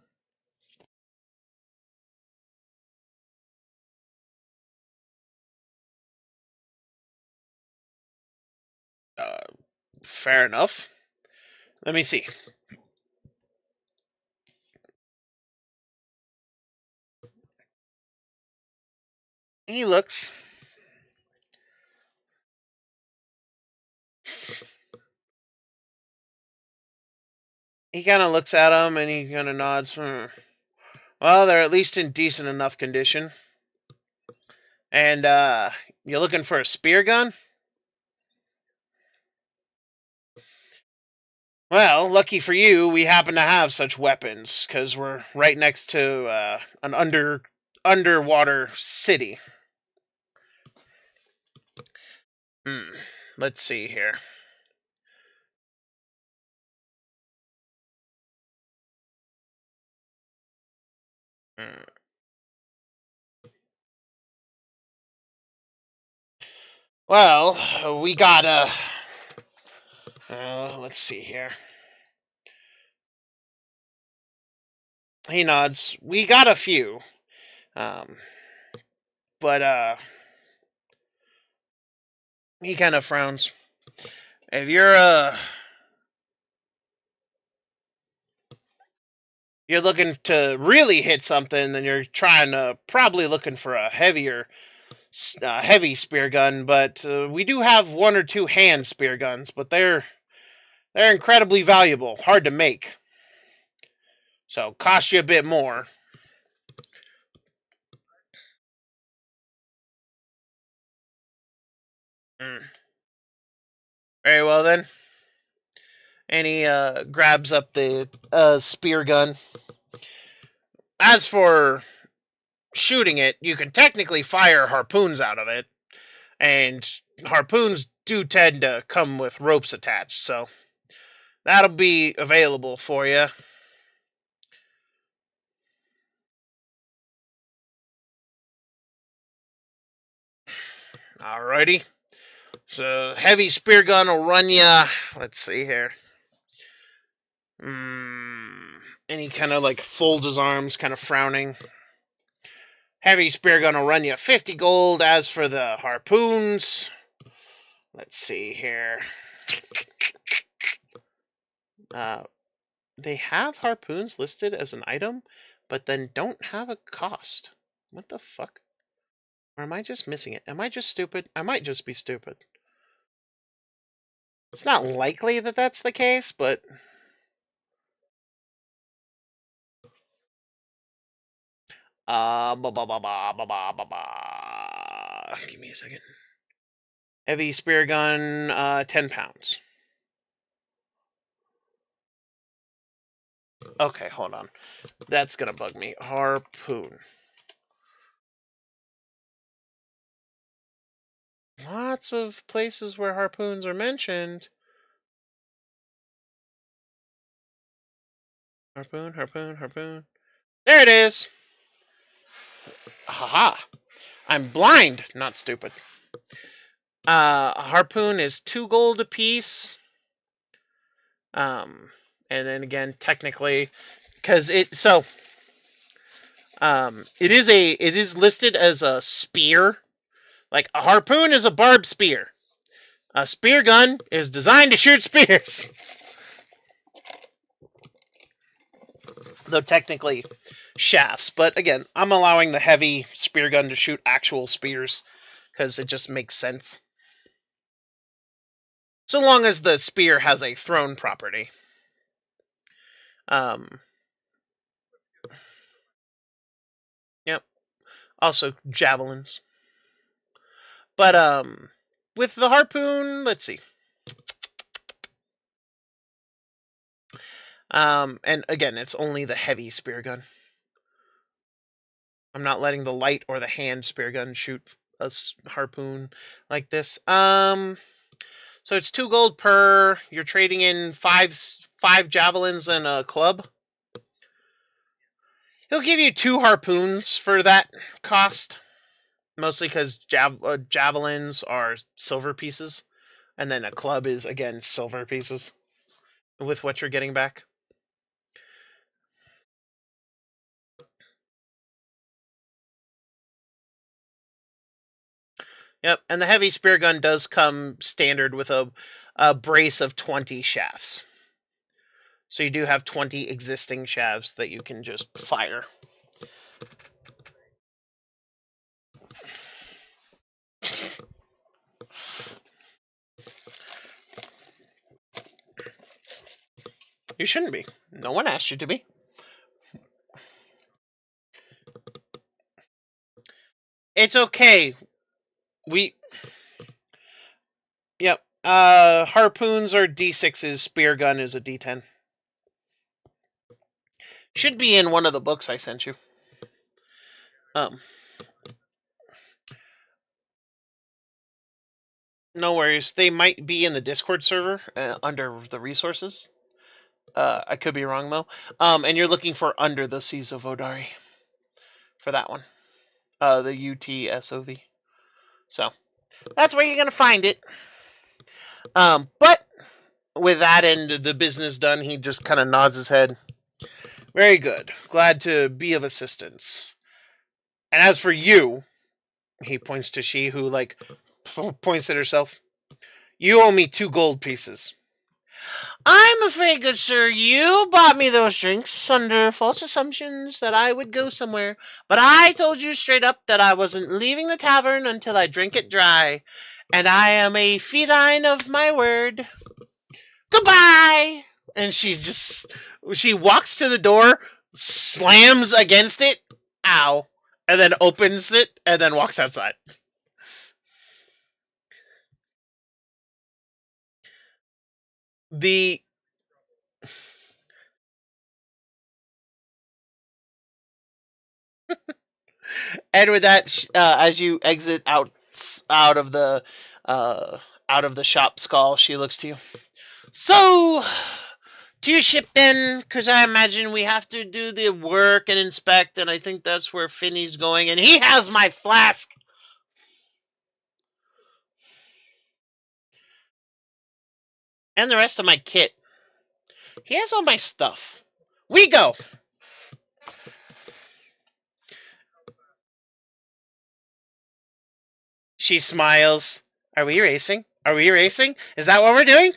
Uh, Fair enough. Let me see. He looks. He kind of looks at him and he kind of nods. Well, they're at least in decent enough condition. And you're looking for a spear gun? Well, lucky for you, we happen to have such weapons because we're right next to an underwater city. Hmm. Let's see here. Hmm. Well, we got a. Let's see here. He nods. We got a few, um, but he kind of frowns. If you're looking to really hit something, then you're trying to probably looking for a heavy spear gun. But we do have one or two hand spear guns, but they're incredibly valuable, hard to make, so cost you a bit more. Mm. Very well then. And he grabs up the spear gun. As for shooting it, you can technically fire harpoons out of it, and harpoons do tend to come with ropes attached, so that'll be available for you. Alrighty. So heavy spear gun will run you. Let's see here. And he kind of like folds his arms, kind of frowning. Heavy spear gun will run you 50 gold. As for the harpoons, let's see here. They have harpoons listed as an item, but then don't have a cost. What the fuck? Or am I just missing it? Am I just stupid? I might just be stupid. It's not likely that that's the case, but... Give me a second. Heavy spear gun, 10 pounds. Okay, hold on. That's gonna bug me. Harpoon. Lots of places where harpoons are mentioned. Harpoon, harpoon, harpoon. There it is! Haha! I'm blind, not stupid. A harpoon is 2 gold apiece. And then again, technically, because it is listed as a spear. Like a harpoon is a barbed spear. A spear gun is designed to shoot spears. Though technically shafts, but again, I'm allowing the heavy spear gun to shoot actual spears because it just makes sense. So long as the spear has a thrown property. Yep. Also javelins. But with the harpoon, let's see. And again, it's only the heavy spear gun. I'm not letting the light or the hand spear gun shoot a harpoon like this. So it's 2 gold per. You're trading in five javelins and a club. He'll give you 2 harpoons for that cost. Mostly because javelins are silver pieces. And then a club is, again, silver pieces. With what you're getting back. Yep, and the heavy spear gun does come standard with a brace of 20 shafts. So you do have 20 existing shafts that you can just fire. You shouldn't be. No one asked you to be. It's okay. Yep. Harpoons are D6s. Spear gun is a D10. Should be in one of the books I sent you. No worries. They might be in the Discord server under the resources. I could be wrong though. And you're looking for Under the Seas of Vodari for that one. The UTSOV. So that's where you're gonna find it. But with that end of the business done, he just kind of nods his head. Very good. Glad to be of assistance. And as for you, he points to she who points at herself. You owe me 2 gold pieces. I'm afraid, good sir, you bought me those drinks under false assumptions that I would go somewhere. But I told you straight up that I wasn't leaving the tavern until I drank it dry. And I am a feline of my word. Goodbye! And she walks to the door, slams against it, ow, and then opens it, and then walks outside. And with that, as you exit out of the shop skull, she looks to you. So, to your ship then, because I imagine we have to do the work and inspect, and I think that's where Finney's going, and he has my flask. And the rest of my kit. He has all my stuff. We go! She smiles. Are we racing? Are we racing? Is that what we're doing?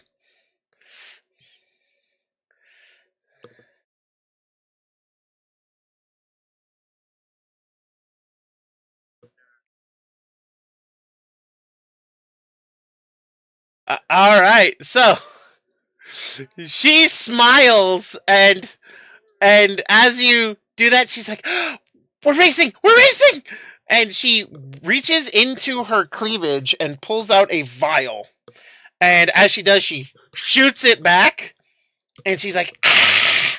All right, so she smiles, and as you do that, she's like, "We're racing! We're racing!" And she reaches into her cleavage and pulls out a vial. And as she does, she shoots it back, and she's like, "Ah,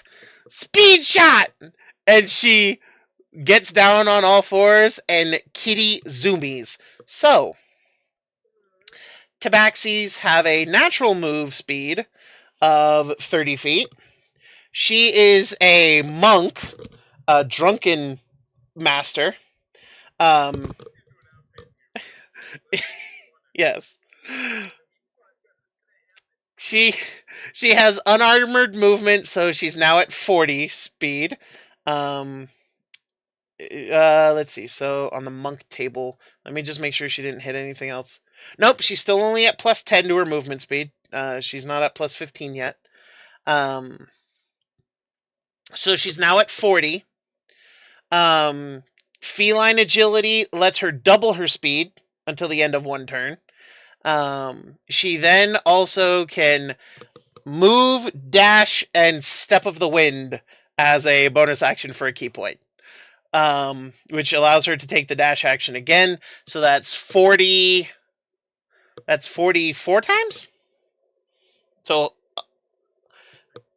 speed shot!" And she gets down on all fours and kitty zoomies. So, tabaxis have a natural move speed of 30 feet. She is a monk, a drunken master. Um, yes. She she has unarmored movement, so she's now at 40 speed. Um, let's see. So on the monk table, let me just make sure she didn't hit anything else. Nope, she's still only at plus 10 to her movement speed. She's not at plus 15 yet. Um, so she's now at 40. Um, feline agility lets her double her speed until the end of one turn. She then also can move, dash, and step of the wind as a bonus action for a key point. Which allows her to take the dash action again. So that's 40. That's 44 times. So,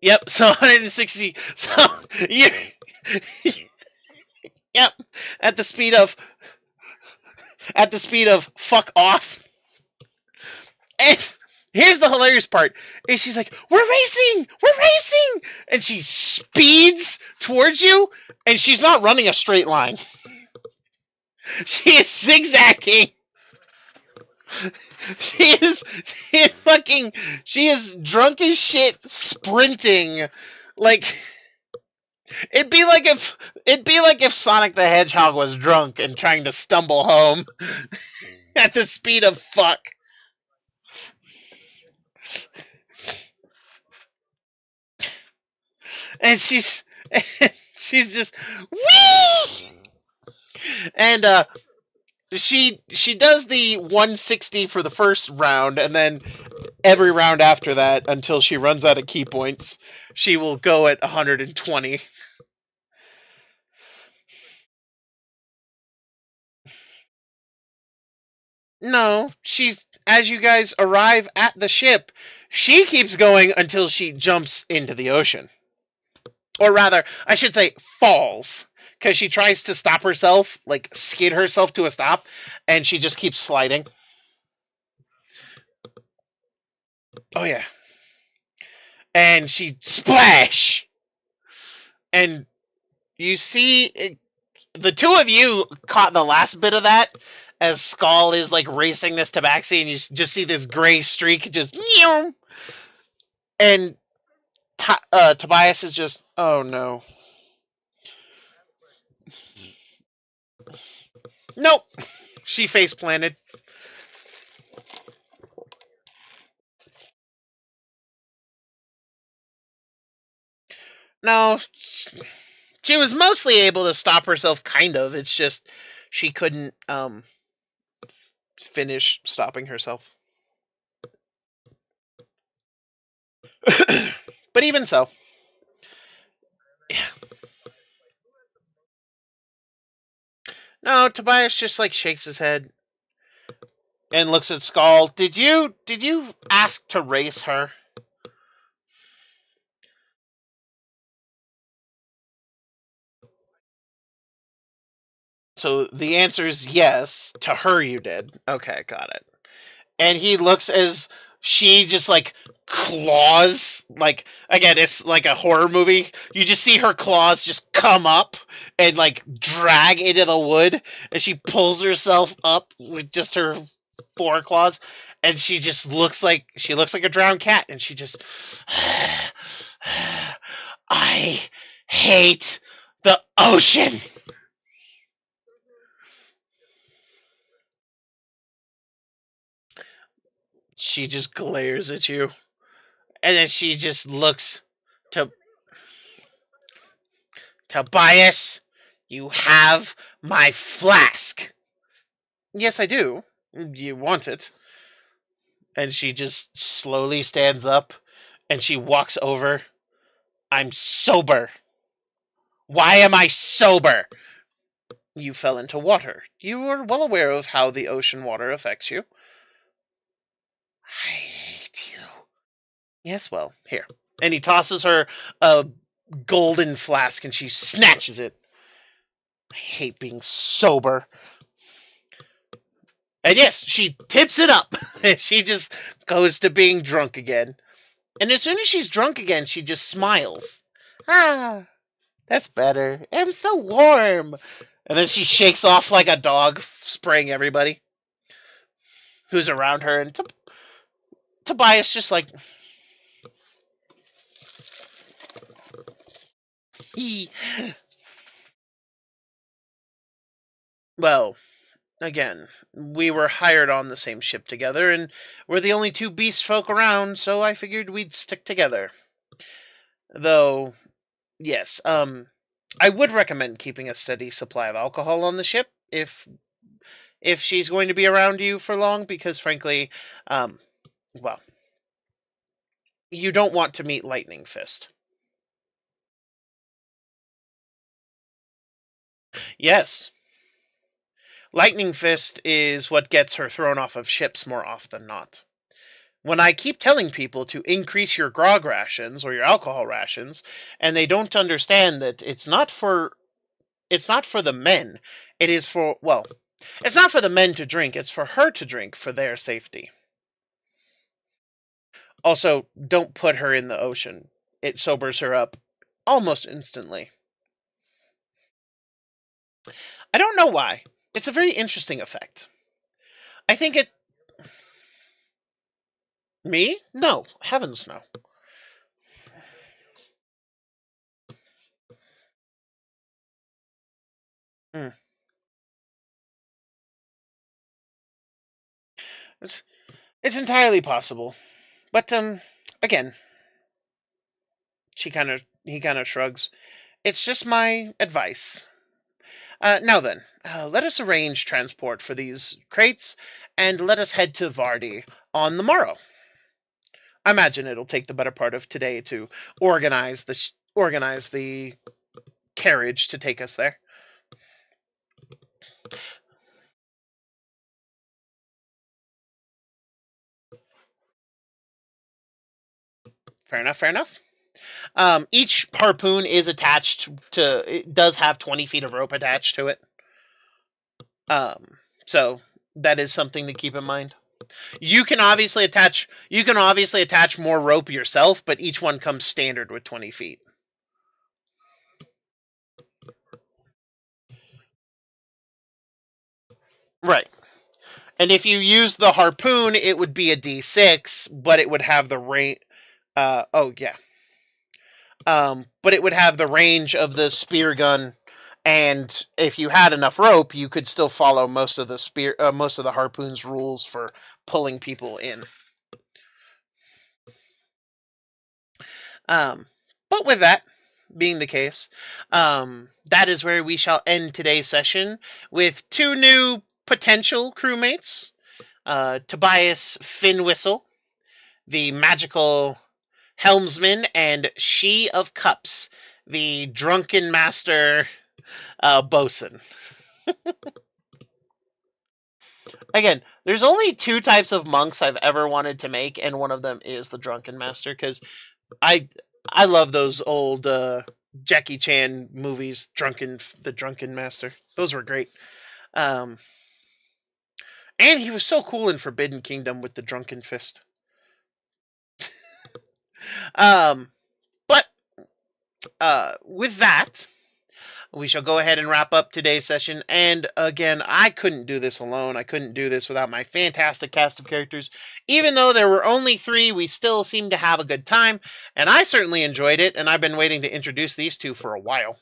yep. So 160. So you, yep. At the speed of fuck off. And here's the hilarious part: is she's like, "We're racing, we're racing," and she speeds towards you, and she's not running a straight line. She is zigzagging. She is drunk as shit sprinting. Like it'd be like if Sonic the Hedgehog was drunk and trying to stumble home at the speed of fuck. And she's just wee, and she does the 160 for the first round, and then every round after that until she runs out of key points, she will go at 120. No, she's as you guys arrive at the ship, she keeps going until she jumps into the ocean. Or rather, I should say falls. Because she tries to stop herself, like skid herself to a stop, and she just keeps sliding. Oh yeah. And she splash! And you see the two of you caught the last bit of that as Skull is like racing this tabaxi, and you just see this gray streak just and Tobias is just, oh no. Nope. She face planted. No, she was mostly able to stop herself, kind of. It's just she couldn't finish stopping herself. But even so. No, Tobias just like shakes his head and looks at Skull. Did you ask to race her? So the answer is yes. To her, you did. Okay, got it. And he looks as she just like claws, like again, it's like a horror movie. You just see her claws just come up and like drag into the wood, and she pulls herself up with just her foreclaws, and she looks like a drowned cat, and she just I hate the ocean. She just glares at you, and then she just looks to Tobias. You have my flask. Yes, I do. You want it. And she just slowly stands up and she walks over. I'm sober. Why am I sober? You fell into water. You are well aware of how the ocean water affects you. I hate you. Yes, well, here. And he tosses her a golden flask and she snatches it. I hate being sober. And yes, she tips it up. She just goes to being drunk again. And as soon as she's drunk again, she just smiles. Ah, that's better. I'm so warm. And then she shakes off like a dog, spraying everybody who's around her. And Tobias just like, he. Well, again, we were hired on the same ship together, and we're the only two beast folk around, so I figured we'd stick together. Though, yes, I would recommend keeping a steady supply of alcohol on the ship if she's going to be around you for long, because frankly, um, well, you don't want to meet Lightning Fist. Yes, Lightning Fist is what gets her thrown off of ships more often than not. When I keep telling people to increase your grog rations or your alcohol rations, and they don't understand that it's not for the men. It is for, well, it's not for the men to drink, it's for her to drink for their safety. Also, don't put her in the ocean. It sobers her up almost instantly. I don't know why. It's a very interesting effect. I think it. Me? No. Heavens no. Mm. It's, it's entirely possible. But, again, he kind of shrugs. It's just my advice. Now then, let us arrange transport for these crates, and let us head to Vardy on the morrow. I imagine it'll take the better part of today to organize the carriage to take us there. Fair enough. Fair enough. Each harpoon is attached to. It does have 20 feet of rope attached to it. So that is something to keep in mind. You can obviously attach more rope yourself, but each one comes standard with 20 feet. Right. And if you use the harpoon, it would be a D6, but it would have the range. Oh yeah. But it would have the range of the spear gun, and if you had enough rope, you could still follow most of the harpoon's rules for pulling people in. Um, but with that being the case, that is where we shall end today's session with two new potential crewmates. Tobias Finwhistle, the magical helmsman, and She of Cups, the drunken master bosun. Again, there's only two types of monks I've ever wanted to make, and one of them is the drunken master, because I I love those old Jackie Chan movies, the Drunken Master. Those were great. Um, and he was so cool in Forbidden Kingdom with the drunken fist. Um, but with that, we shall go ahead and wrap up today's session. And again, I couldn't do this alone. I couldn't do this without my fantastic cast of characters. Even though there were only three, we still seemed to have a good time. And I certainly enjoyed it. And I've been waiting to introduce these two for a while.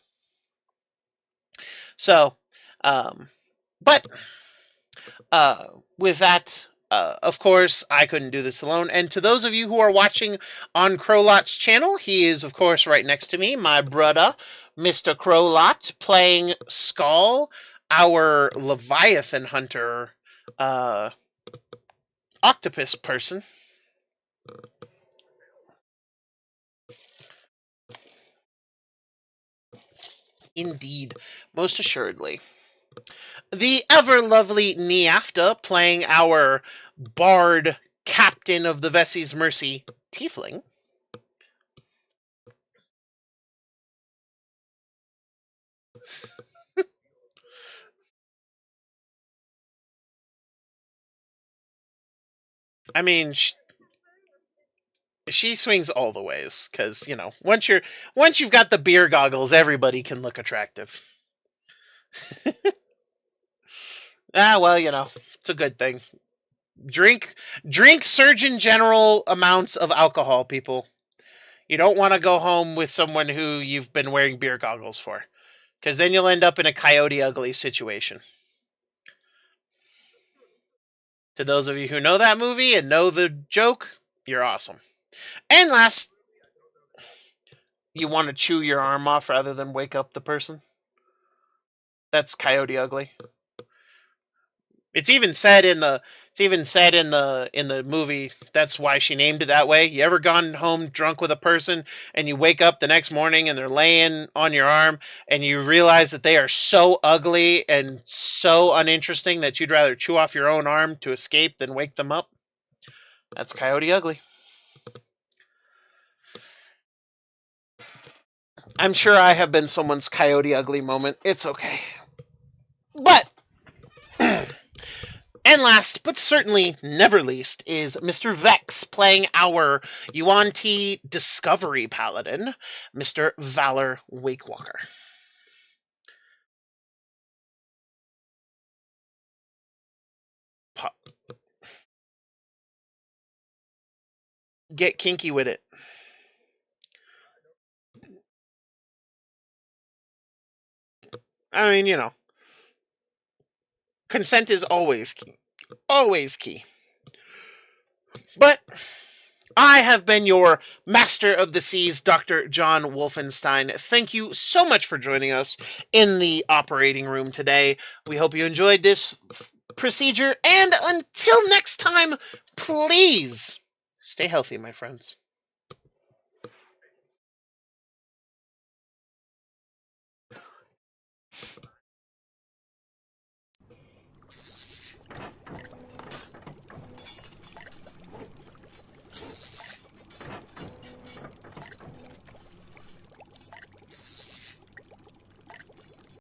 So, um, but with that, of course, I couldn't do this alone. And to those of you who are watching on Crowlot's channel, he is, of course, right next to me, my brother, Mr. Crowlot, playing Skull, our Leviathan Hunter octopus person. Indeed, most assuredly. The ever lovely Niafta playing our bard captain of the Vessi's Mercy, Tiefling. I mean, she swings all the ways because once you've got the beer goggles, everybody can look attractive. Well, it's a good thing. Drink drink Surgeon General amounts of alcohol, people. You don't want to go home with someone who you've been wearing beer goggles for, because then you'll end up in a Coyote Ugly situation. To those of you who know that movie and know the joke, you're awesome. And last, you want to chew your arm off rather than wake up the person. That's Coyote Ugly. It's even said in the movie. That's why she named it that way. You ever gone home drunk with a person and you wake up the next morning and they're laying on your arm and you realize that they are so ugly and so uninteresting that you'd rather chew off your own arm to escape than wake them up? That's Coyote Ugly. I'm sure I have been someone's Coyote Ugly moment. It's okay. But and last, but certainly never least, is Mr. Vex playing our Yuan-Ti Discovery Paladin, Mr. Valor Wakewalker. Get kinky with it. I mean, consent is always key. Always key. But I have been your Master of the Seas, Dr. John Wolfenstein. Thank you so much for joining us in the operating room today. We hope you enjoyed this procedure, and until next time, please stay healthy, my friends.